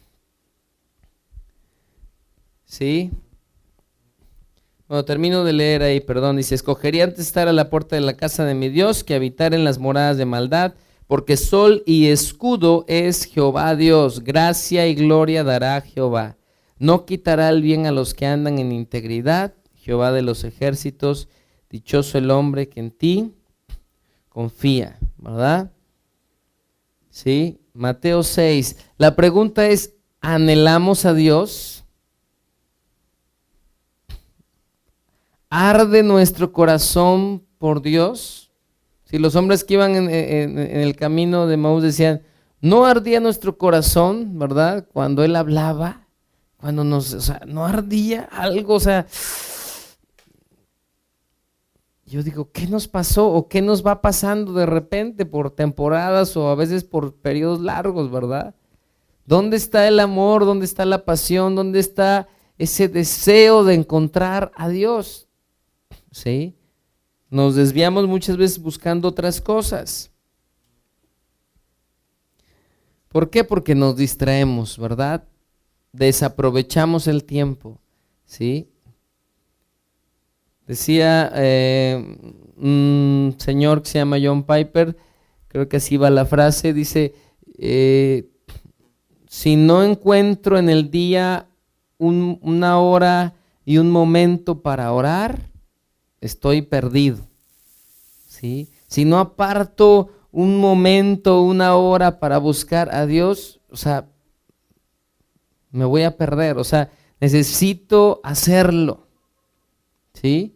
¿sí? Bueno, termino de leer ahí, perdón, dice, escogería antes estar a la puerta de la casa de mi Dios que habitar en las moradas de maldad, porque sol y escudo es Jehová Dios, gracia y gloria dará Jehová. No quitará el bien a los que andan en integridad, Jehová de los ejércitos, dichoso el hombre que en ti confía, ¿verdad? Sí, Mateo 6. La pregunta es, ¿anhelamos a Dios? ¿Arde nuestro corazón por Dios? Si los hombres que iban en el camino de Maús decían, no ardía nuestro corazón, ¿verdad? Cuando él hablaba, o sea, no ardía algo, o sea, yo digo, ¿qué nos pasó o qué nos va pasando de repente por temporadas o a veces por periodos largos, ¿verdad? ¿Dónde está el amor? ¿Dónde está la pasión? ¿Dónde está ese deseo de encontrar a Dios? ¿Sí? Nos desviamos muchas veces buscando otras cosas. ¿Por qué? Porque nos distraemos, ¿verdad? Desaprovechamos el tiempo, ¿sí? Decía un señor que se llama John Piper, creo que así va la frase, dice, si no encuentro en el día una hora y un momento para orar, estoy perdido, ¿sí? Si no aparto un momento, una hora para buscar a Dios, o sea, me voy a perder, o sea, necesito hacerlo, ¿sí?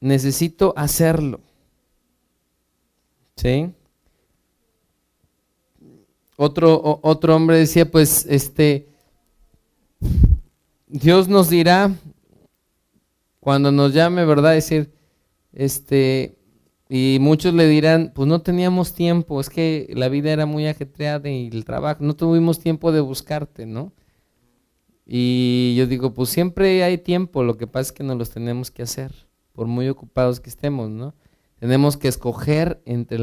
Necesito hacerlo, ¿sí? Otro hombre decía, pues, Dios nos dirá cuando nos llame, ¿verdad? Decir, y muchos le dirán, pues no teníamos tiempo, es que la vida era muy ajetreada y el trabajo, no tuvimos tiempo de buscarte, ¿no? Y yo digo, pues siempre hay tiempo, lo que pasa es que nos los tenemos que hacer, por muy ocupados que estemos, ¿no? Tenemos que escoger entre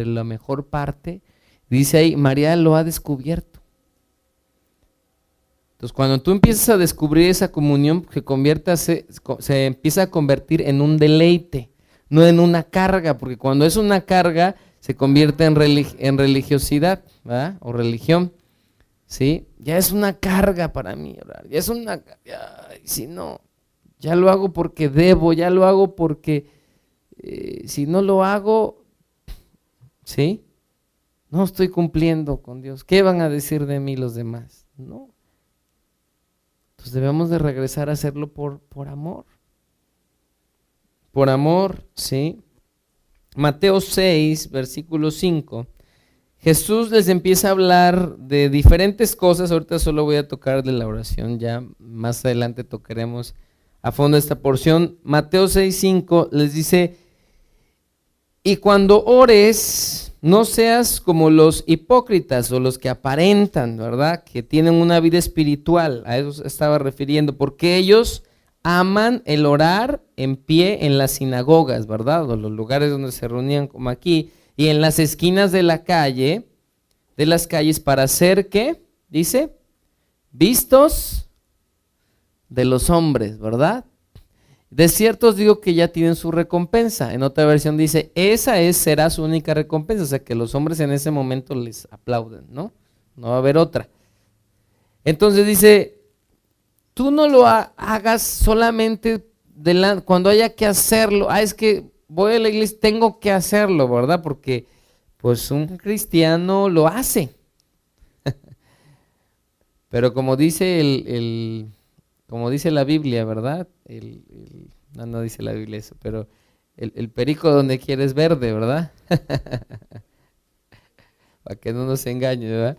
la mejor parte. Dice ahí, María lo ha descubierto. Entonces, cuando tú empiezas a descubrir esa comunión, se empieza a convertir en un deleite, no en una carga, porque cuando es una carga, se convierte en religiosidad, ¿verdad? O religión, ¿sí? Ya es una carga para mí orar, ya es una, si no, ya lo hago porque debo, ya lo hago porque si no lo hago, ¿sí? No estoy cumpliendo con Dios. ¿Qué van a decir de mí los demás? No. Entonces debemos de regresar a hacerlo por amor. Por amor, ¿sí? Mateo 6, versículo 5. Jesús les empieza a hablar de diferentes cosas. Ahorita solo voy a tocar de la oración. Ya más adelante tocaremos a fondo esta porción. Mateo 6, 5 les dice, y cuando ores, no seas como los hipócritas o los que aparentan, ¿verdad? Que tienen una vida espiritual, a eso se estaba refiriendo, porque ellos aman el orar en pie en las sinagogas, ¿verdad? O los lugares donde se reunían como aquí, y en las esquinas de las calles para ser, ¿qué? Dice, vistos de los hombres, ¿verdad? De cierto os digo que ya tienen su recompensa. En otra versión dice, será su única recompensa, o sea que los hombres en ese momento les aplauden, ¿no? No va a haber otra. Entonces dice, tú no lo hagas solamente cuando haya que hacerlo. Es que voy a la iglesia, tengo que hacerlo, ¿verdad? Porque pues un cristiano lo hace. Pero como dice como dice la Biblia, ¿verdad? No dice la Biblia eso, pero el perico donde quiere es verde, ¿verdad? Para que no nos engañe, ¿verdad?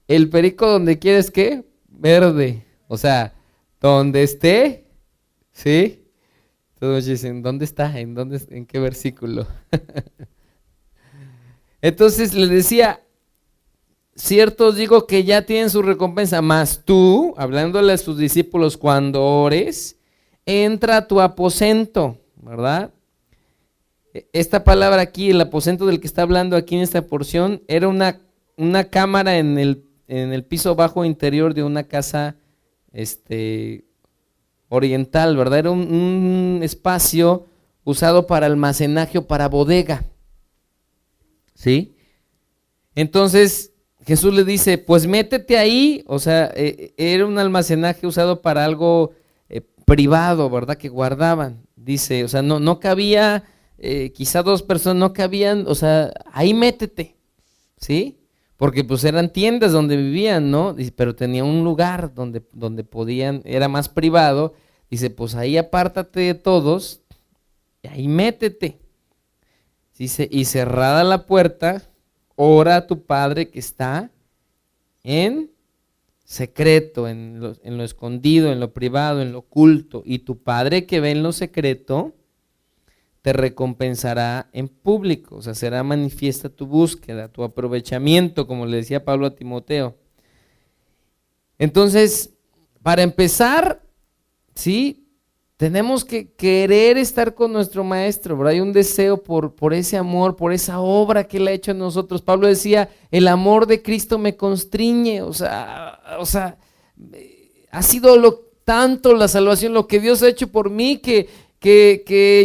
El perico donde quiere es ¿qué? Verde. O sea, donde esté, ¿sí? Todos dicen, ¿dónde está? ¿En qué versículo? Entonces le decía, cierto os digo que ya tienen su recompensa, mas tú, hablándole a sus discípulos, cuando ores, entra a tu aposento, ¿verdad? Esta palabra aquí, el aposento del que está hablando aquí en esta porción, era una cámara en el piso bajo interior de una casa oriental, ¿verdad? Era un espacio usado para almacenaje o para bodega, ¿sí? Entonces Jesús le dice, pues métete ahí, o sea, era un almacenaje usado para algo privado, ¿verdad? Que guardaban, dice, o sea, no cabía, quizá 2 personas no cabían, o sea, ahí métete, ¿sí? Porque pues eran tiendas donde vivían, ¿no? Dice, pero tenía un lugar donde podían, era más privado, dice, pues ahí apártate de todos, y ahí métete. Dice, y cerrada la puerta, ora a tu Padre que está en secreto, en lo escondido, en lo privado, en lo oculto, y tu Padre que ve en lo secreto te recompensará en público, o sea, será manifiesta tu búsqueda, tu aprovechamiento, como le decía Pablo a Timoteo. Entonces, para empezar, ¿sí? Tenemos que querer estar con nuestro maestro, ¿verdad? Hay un deseo por ese amor, por esa obra que él ha hecho en nosotros. Pablo decía, el amor de Cristo me constriñe, o sea, ha sido tanto la salvación, lo que Dios ha hecho por mí, que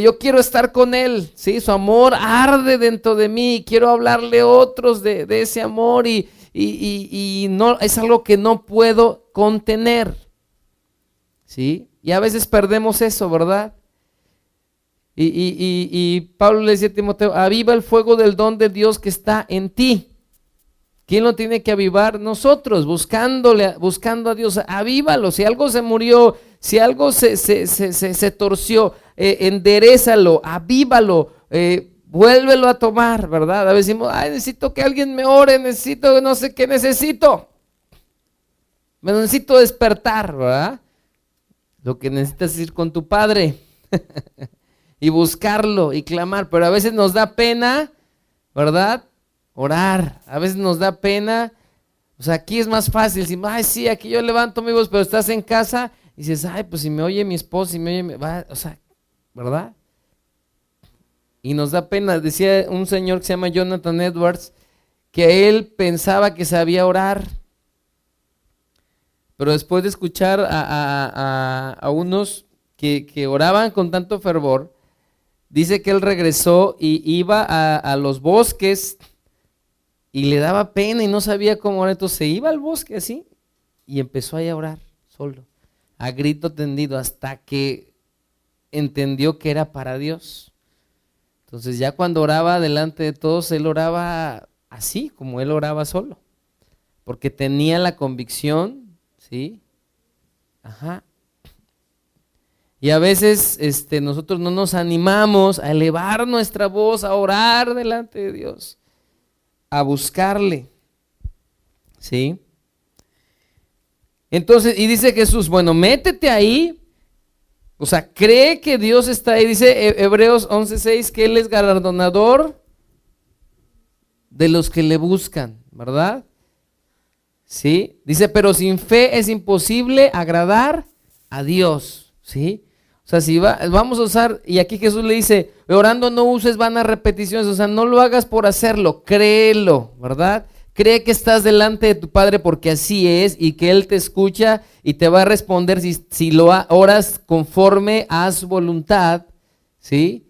yo quiero estar con él, ¿sí? Su amor arde dentro de mí, quiero hablarle a otros de ese amor y no, es algo que no puedo contener, ¿sí? Y a veces perdemos eso, ¿verdad? Y Pablo le decía a Timoteo, aviva el fuego del don de Dios que está en ti. ¿Quién lo tiene que avivar? Nosotros, buscando a Dios, avívalo. Si algo se murió, si algo se torció, enderézalo, avívalo, vuélvelo a tomar, ¿verdad? A veces decimos, ay, necesito que alguien me ore, necesito, no sé qué necesito. Me necesito despertar, ¿verdad? Lo que necesitas es ir con tu Padre y buscarlo y clamar, pero a veces nos da pena, ¿verdad? Orar, a veces nos da pena, o sea, aquí es más fácil, si, ay, sí, aquí yo levanto mi voz, pero estás en casa y dices, ay, pues si me oye mi esposo, si me oye, o sea, ¿verdad? Y nos da pena. Decía un señor que se llama Jonathan Edwards, que él pensaba que sabía orar, pero después de escuchar a unos que oraban con tanto fervor, dice que él regresó y iba a los bosques y le daba pena y no sabía cómo orar, entonces se iba al bosque así y empezó ahí a orar solo, a grito tendido, hasta que entendió que era para Dios. Entonces ya cuando oraba delante de todos, él oraba así, como él oraba solo, porque tenía la convicción, ¿sí? Ajá. Y a veces nosotros no nos animamos a elevar nuestra voz, a orar delante de Dios, a buscarle, ¿sí? Entonces, y dice Jesús, bueno, métete ahí, o sea, cree que Dios está ahí. Dice Hebreos 11:6 que Él es galardonador de los que le buscan, ¿verdad? ¿Sí? Dice, pero sin fe es imposible agradar a Dios, ¿sí? O sea, si vamos a usar, y aquí Jesús le dice, orando no uses vanas repeticiones, o sea, no lo hagas por hacerlo, créelo, ¿verdad? Cree que estás delante de tu Padre porque así es y que Él te escucha y te va a responder si lo oras conforme a su voluntad, ¿sí?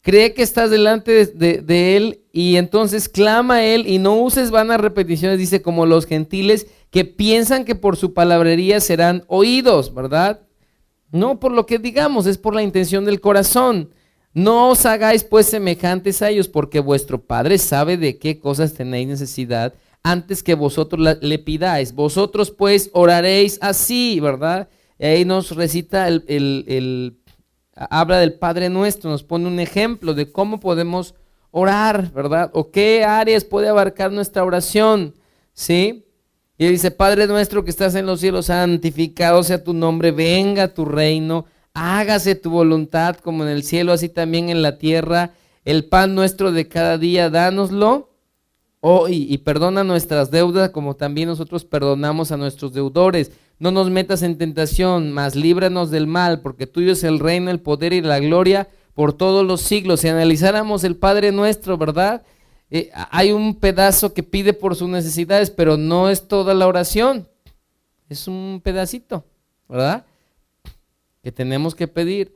Cree que estás delante de Él y entonces clama a Él y no uses vanas repeticiones, dice, como los gentiles que piensan que por su palabrería serán oídos, ¿verdad? No por lo que digamos, es por la intención del corazón. No os hagáis pues semejantes a ellos, porque vuestro Padre sabe de qué cosas tenéis necesidad antes que vosotros le pidáis. Vosotros pues oraréis así, ¿verdad? Y ahí nos recita habla del Padre Nuestro, nos pone un ejemplo de cómo podemos orar, ¿verdad? O qué áreas puede abarcar nuestra oración, ¿sí? Y dice, Padre Nuestro que estás en los cielos, santificado sea tu nombre, venga tu reino, hágase tu voluntad como en el cielo, así también en la tierra. El pan nuestro de cada día, dánoslo hoy y perdona nuestras deudas como también nosotros perdonamos a nuestros deudores. No nos metas en tentación, mas líbranos del mal, porque tuyo es el reino, el poder y la gloria por todos los siglos. Si analizáramos el Padre Nuestro, ¿verdad? Hay un pedazo que pide por sus necesidades, pero no es toda la oración, es un pedacito, ¿verdad? Que tenemos que pedir.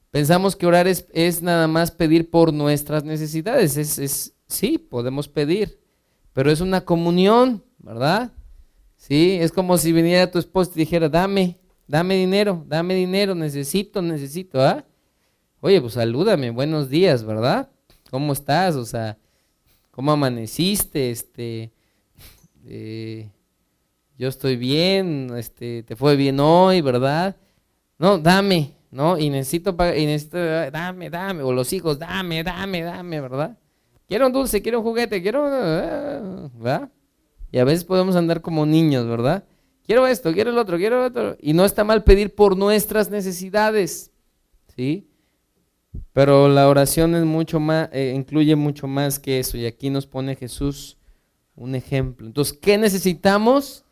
Pensamos que orar es nada más pedir por nuestras necesidades, sí, podemos pedir, pero es una comunión, ¿verdad? Sí, es como si viniera tu esposo y te dijera, dame dinero, necesito, ¿ah? Oye, pues salúdame, buenos días, ¿verdad? ¿Cómo estás? O sea, ¿cómo amaneciste? Yo estoy bien, te fue bien hoy, ¿verdad? No, dame, ¿no? Y necesito pagar, y necesito, dame, o los hijos, dame, ¿verdad? Quiero un dulce, quiero un juguete, ¿verdad? Y a veces podemos andar como niños, ¿verdad? Quiero esto, quiero el otro, y no está mal pedir por nuestras necesidades, ¿sí? Pero la oración es mucho más, incluye mucho más que eso, y aquí nos pone Jesús un ejemplo. Entonces, ¿qué necesitamos?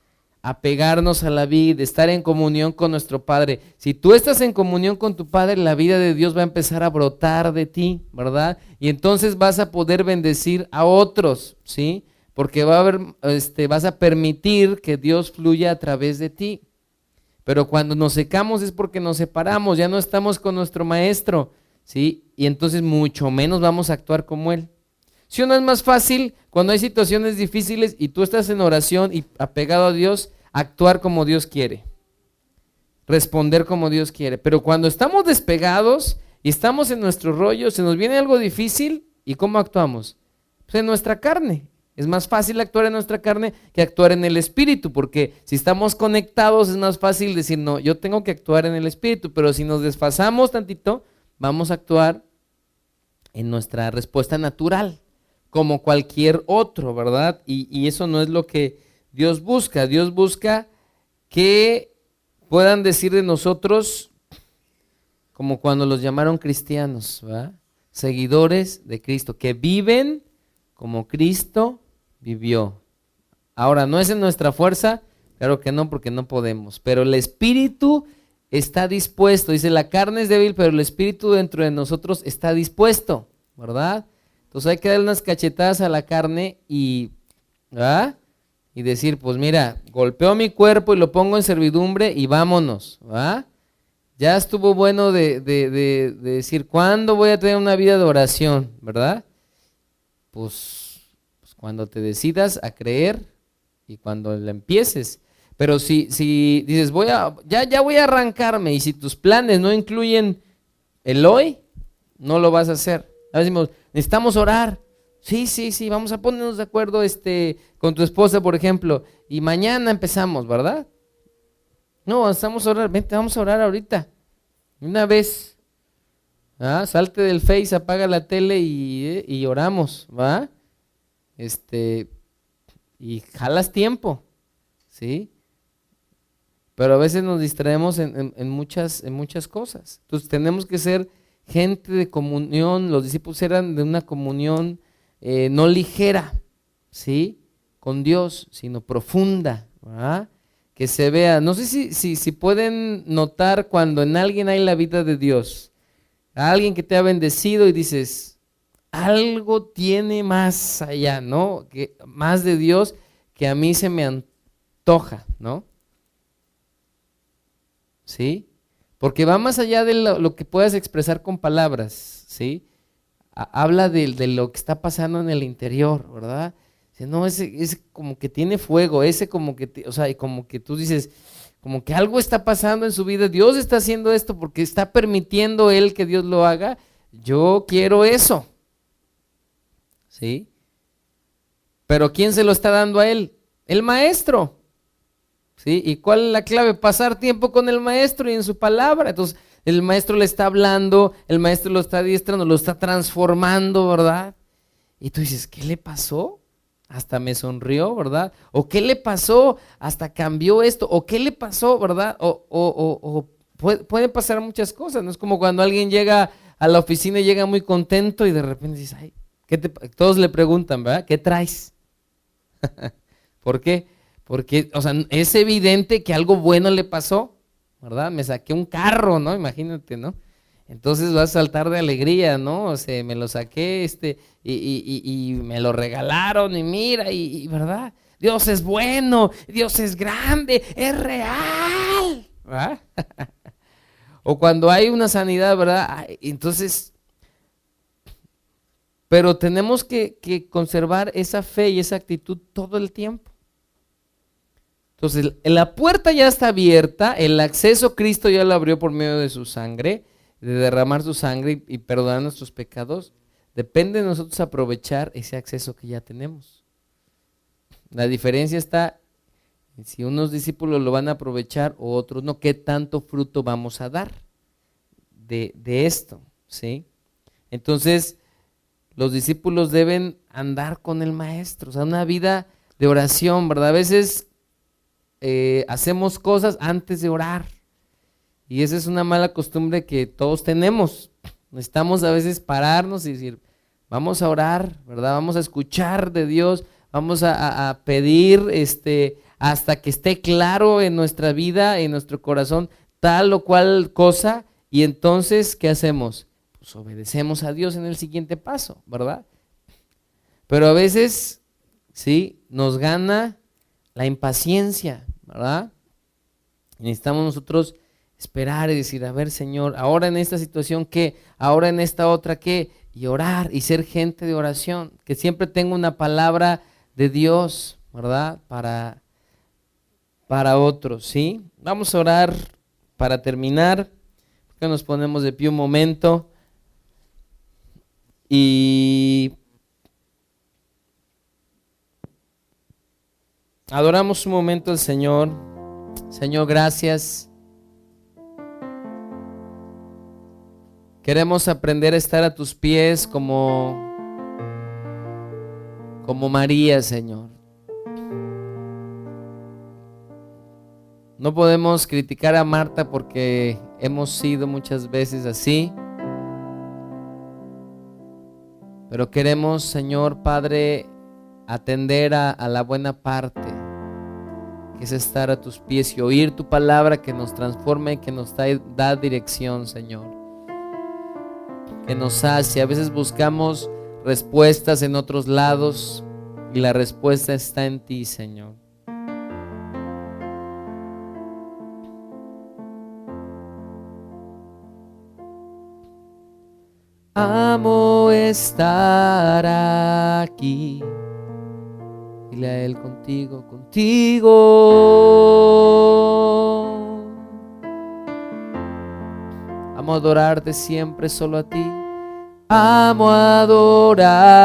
Apegarnos a la vida, estar en comunión con nuestro Padre. Si tú estás en comunión con tu Padre, la vida de Dios va a empezar a brotar de ti, ¿verdad? Y entonces vas a poder bendecir a otros, ¿sí? Porque va a haber, vas a permitir que Dios fluya a través de ti. Pero cuando nos secamos es porque nos separamos, ya no estamos con nuestro Maestro, ¿sí? Y entonces mucho menos vamos a actuar como Él. ¿Sí o no es más fácil cuando hay situaciones difíciles y tú estás en oración y apegado a Dios, actuar como Dios quiere, responder como Dios quiere? Pero cuando estamos despegados y estamos en nuestro rollo, se nos viene algo difícil, ¿y cómo actuamos? Pues en nuestra carne. Es más fácil actuar en nuestra carne que actuar en el Espíritu, porque si estamos conectados es más fácil decir, no, yo tengo que actuar en el Espíritu, pero si nos desfasamos tantito, vamos a actuar en nuestra respuesta natural, como cualquier otro, ¿verdad? Y eso no es lo que Dios busca. Dios busca que puedan decir de nosotros, como cuando los llamaron cristianos, ¿verdad? Seguidores de Cristo, que viven como Cristo vivió. Ahora, ¿no es en nuestra fuerza? Claro que no, porque no podemos, pero el Espíritu está dispuesto. Dice, la carne es débil, pero el Espíritu dentro de nosotros está dispuesto, ¿verdad? Entonces hay que darle unas cachetadas a la carne y decir, pues mira, golpeo mi cuerpo y lo pongo en servidumbre y vámonos, ¿va? Ya estuvo bueno de decir, ¿cuándo voy a tener una vida de oración, verdad? Pues cuando te decidas a creer y cuando la empieces. Pero si dices, ya voy a arrancarme, y si tus planes no incluyen el hoy, no lo vas a hacer. A veces decimos, necesitamos orar. Sí, vamos a ponernos de acuerdo con tu esposa, por ejemplo, y mañana empezamos, ¿verdad? No, vamos a orar, vente, vamos a orar ahorita, una vez. Salte del Face, apaga la tele y oramos, ¿va? Y jalas tiempo, ¿sí? Pero a veces nos distraemos en muchas cosas. Entonces tenemos que ser gente de comunión. Los discípulos eran de una comunión no ligera, ¿sí? Con Dios, sino profunda, ¿verdad? Que se vea. No sé si pueden notar cuando en alguien hay la vida de Dios, a alguien que te ha bendecido y dices, algo tiene más allá, ¿no? Que más de Dios que a mí se me antoja, ¿no? ¿Sí? Porque va más allá de lo que puedas expresar con palabras, ¿sí? Habla de lo que está pasando en el interior, ¿verdad? Dice, no, ese como que tiene fuego, ese como que, o sea, como que tú dices, como que algo está pasando en su vida, Dios está haciendo esto porque está permitiendo Él que Dios lo haga, yo quiero eso, ¿sí? Pero ¿quién se lo está dando a Él? El Maestro, ¿sí? ¿Y cuál es la clave? Pasar tiempo con el Maestro y en su palabra. Entonces el Maestro le está hablando, el Maestro lo está adiestrando, lo está transformando, ¿verdad? Y tú dices, ¿qué le pasó? Hasta me sonrió, ¿verdad? ¿O qué le pasó? Hasta cambió esto. ¿O qué le pasó, verdad? O pueden pasar muchas cosas, ¿no? Es como cuando alguien llega a la oficina y llega muy contento y de repente dices, ay, todos le preguntan, ¿verdad? ¿Qué traes? ¿Por qué? Porque, o sea, es evidente que algo bueno le pasó, ¿verdad? Me saqué un carro, ¿no? Imagínate, ¿no? Entonces vas a saltar de alegría, ¿no? O sea, me lo saqué, y me lo regalaron, y mira, y ¿verdad? Dios es bueno, Dios es grande, es real, ¿verdad? O cuando hay una sanidad, ¿verdad? Entonces, pero tenemos que conservar esa fe y esa actitud todo el tiempo. Entonces, la puerta ya está abierta, el acceso Cristo ya lo abrió por medio de su sangre, de derramar su sangre y perdonar nuestros pecados. Depende de nosotros aprovechar ese acceso que ya tenemos. La diferencia está en si unos discípulos lo van a aprovechar o otros no, qué tanto fruto vamos a dar. de esto, ¿sí? Entonces, los discípulos deben andar con el maestro, o sea, una vida de oración, ¿verdad? A veces hacemos cosas antes de orar y esa es una mala costumbre que todos tenemos. Necesitamos a veces pararnos y decir, vamos a orar, ¿verdad? Vamos a escuchar de Dios, vamos a pedir hasta que esté claro en nuestra vida, en nuestro corazón, tal o cual cosa, y entonces, ¿qué hacemos? Pues obedecemos a Dios en el siguiente paso, ¿verdad? Pero a veces, sí, nos gana la impaciencia, ¿verdad? Y necesitamos nosotros esperar y decir, a ver, Señor, ahora en esta situación, ¿qué? Ahora en esta otra, ¿qué? Y orar y ser gente de oración, que siempre tenga una palabra de Dios, ¿verdad? Para otros, ¿sí? Vamos a orar para terminar, porque nos ponemos de pie un momento y adoramos un momento al Señor. Señor, gracias. Queremos aprender a estar a tus pies como María, Señor. No podemos criticar a Marta porque hemos sido muchas veces así. Pero queremos, Señor Padre, atender a la buena parte, que es estar a tus pies y oír tu palabra que nos transforma y que nos da dirección, Señor. Que nos sacia. A veces buscamos respuestas en otros lados y la respuesta está en ti, Señor. Amo estar aquí. Dile a Él, contigo. Amo adorarte siempre solo a ti. Amo adorarte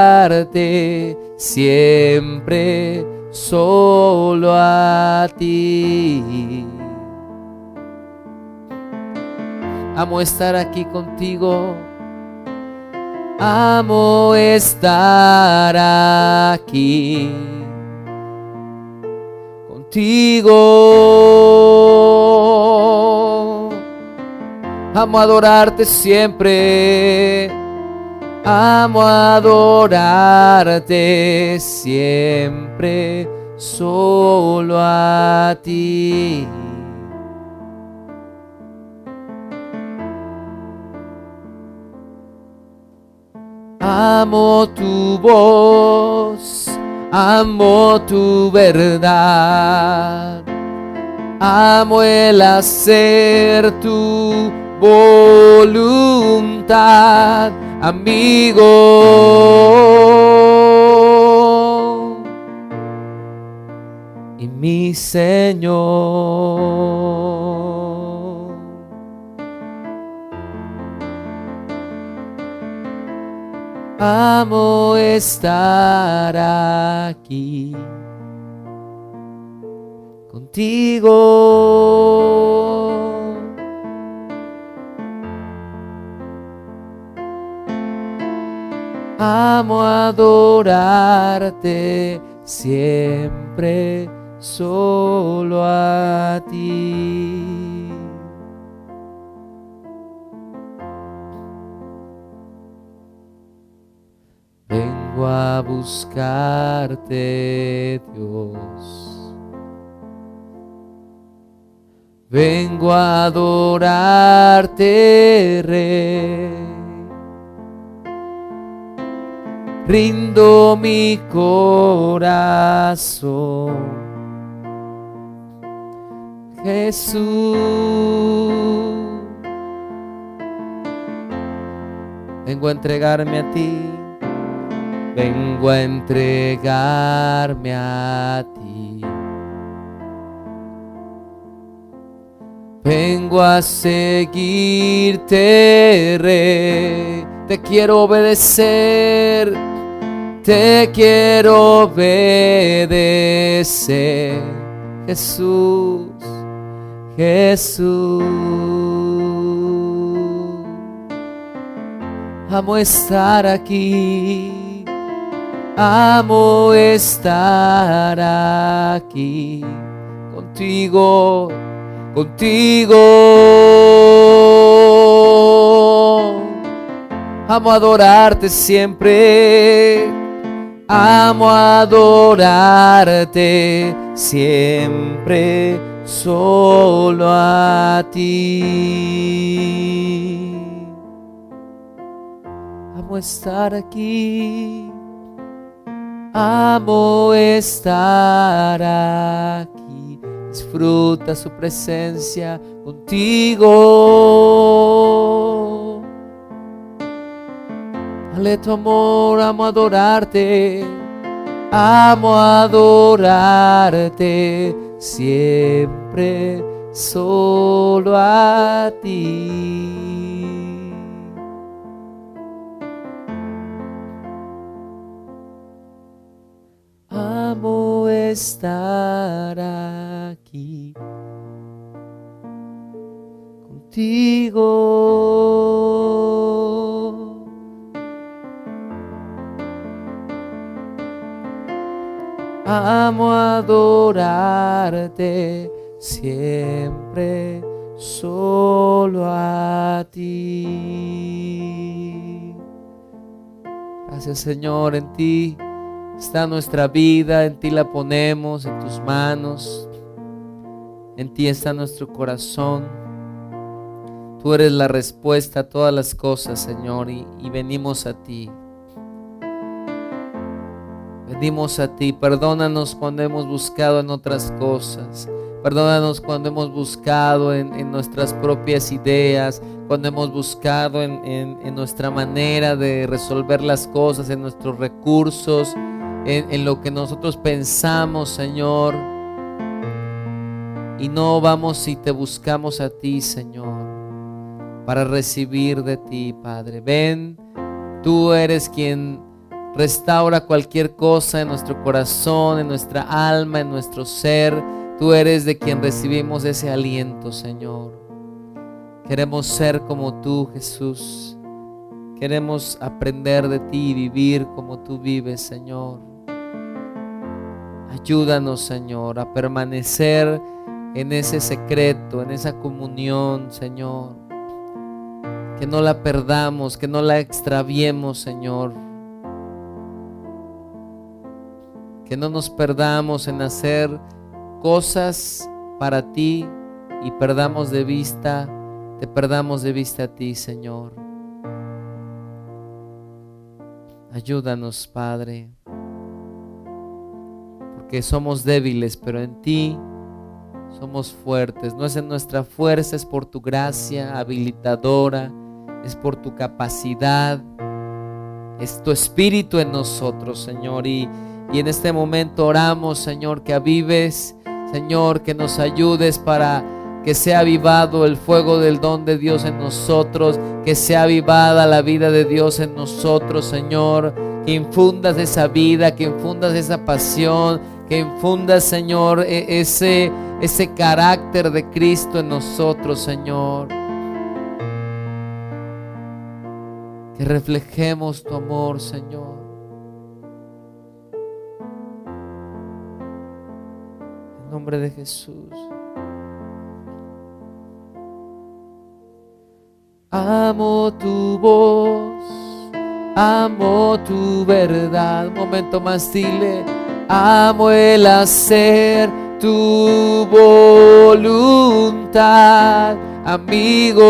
siempre solo a ti. Amo estar aquí contigo. Amo estar aquí contigo. Amo adorarte siempre. Amo adorarte siempre solo a ti. Amo tu voz, amo tu verdad, amo el hacer tu voluntad, amigo y mi Señor. Amo estar aquí contigo. Amo adorarte siempre solo a ti. Vengo a buscarte, Dios. Vengo a adorarte, Rey. Rindo mi corazón, Jesús. Vengo a entregarme a ti. Vengo a entregarme a ti. Vengo a seguirte, Rey. Te quiero obedecer. Te quiero obedecer. Jesús, Jesús. Amo estar aquí, amo estar aquí contigo, contigo. Amo adorarte siempre, amo adorarte siempre, solo a ti. Amo estar aquí, amo estar aquí. Disfruta su presencia contigo. Dale tu amor, amo adorarte, amo adorarte siempre, solo a ti. Amo estar aquí contigo. Amo adorarte siempre, solo a ti. Gracias, Señor, en ti está nuestra vida, en ti la ponemos, en tus manos. En ti está nuestro corazón. Tú eres la respuesta a todas las cosas, Señor, y venimos a ti. Venimos a ti. Perdónanos cuando hemos buscado en otras cosas. Perdónanos cuando hemos buscado en nuestras propias ideas, cuando hemos buscado en nuestra manera de resolver las cosas, en nuestros recursos, en lo que nosotros pensamos, Señor, y no vamos y te buscamos a ti, Señor, para recibir de ti, Padre. Ven, tú eres quien restaura cualquier cosa en nuestro corazón, en nuestra alma, en nuestro ser. Tú eres de quien recibimos ese aliento, Señor. Queremos ser como tú, Jesús. Queremos aprender de ti y vivir como tú vives, Señor. Ayúdanos, Señor, a permanecer en ese secreto, en esa comunión, Señor. Que no la perdamos, que no la extraviemos, Señor. Que no nos perdamos en hacer cosas para ti y perdamos de vista, te perdamos de vista a ti, Señor. Ayúdanos, Padre, porque somos débiles, pero en ti somos fuertes. No es en nuestra fuerza, es por tu gracia habilitadora, es por tu capacidad, es tu espíritu en nosotros, Señor. Y en este momento oramos, Señor, que avives, Señor, que nos ayudes para que sea avivado el fuego del don de Dios en nosotros, que sea avivada la vida de Dios en nosotros, Señor, que infundas esa vida, que infundas esa pasión, que infundas, Señor, ese carácter de Cristo en nosotros, Señor. Que reflejemos tu amor, Señor. En nombre de Jesús. Amo tu voz, amo tu verdad. Un momento más, dile: amo el hacer tu voluntad, amigo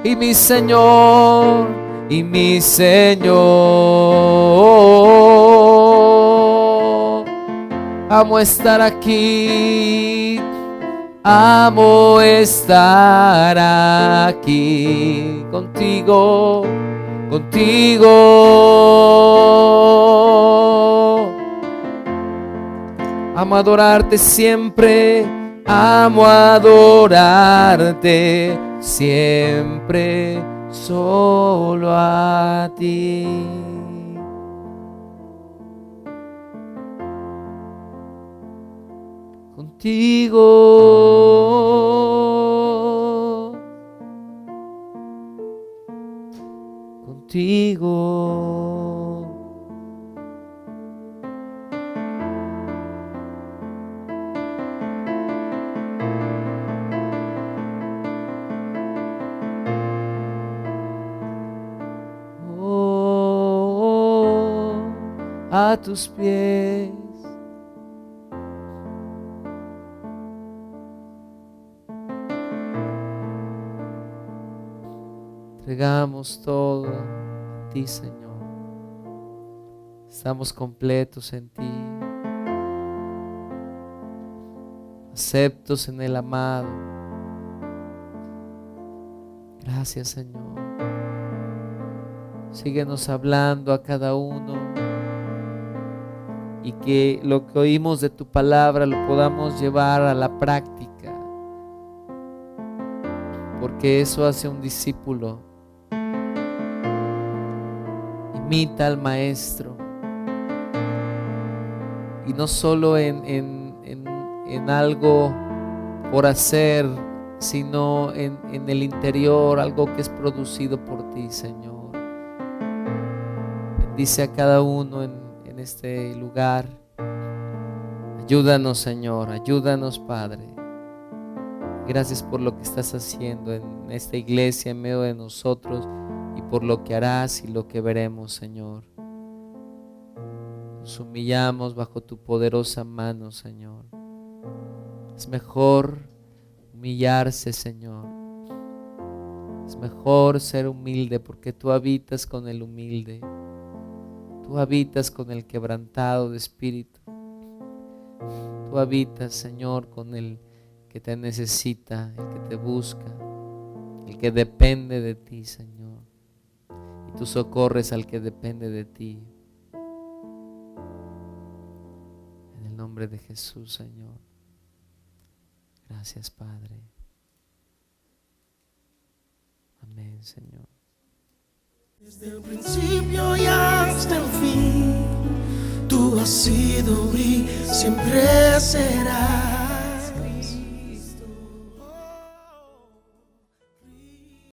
y mi Señor, y mi Señor. Amo estar aquí, amo estar aquí contigo, contigo. Amo adorarte siempre, amo adorarte siempre, solo a ti. Contigo. contigo. A tus pies entregamos todo a ti, Señor. Estamos completos en ti, aceptos en el amado. Gracias, Señor. Síguenos hablando a cada uno, y que lo que oímos de tu palabra lo podamos llevar a la práctica, porque eso hace un discípulo. Imita al maestro, y no solo en algo por hacer, sino en el interior, algo que es producido por ti, Señor. Bendice a cada uno en este lugar. Ayúdanos, Señor, ayúdanos, Padre. Gracias por lo que estás haciendo en esta iglesia, en medio de nosotros, y por lo que harás y lo que veremos, Señor. Nos humillamos bajo tu poderosa mano, Señor. Es mejor humillarse, Señor. Es mejor ser humilde, porque tú habitas con el humilde. Tú habitas con el quebrantado de espíritu. Tú habitas, Señor, con el que te necesita, el que te busca, el que depende de ti, Señor. Y tú socorres al que depende de ti. En el nombre de Jesús, Señor. Gracias, Padre. Amén, Señor. Desde el principio y hasta el fin, tú has sido y siempre serás.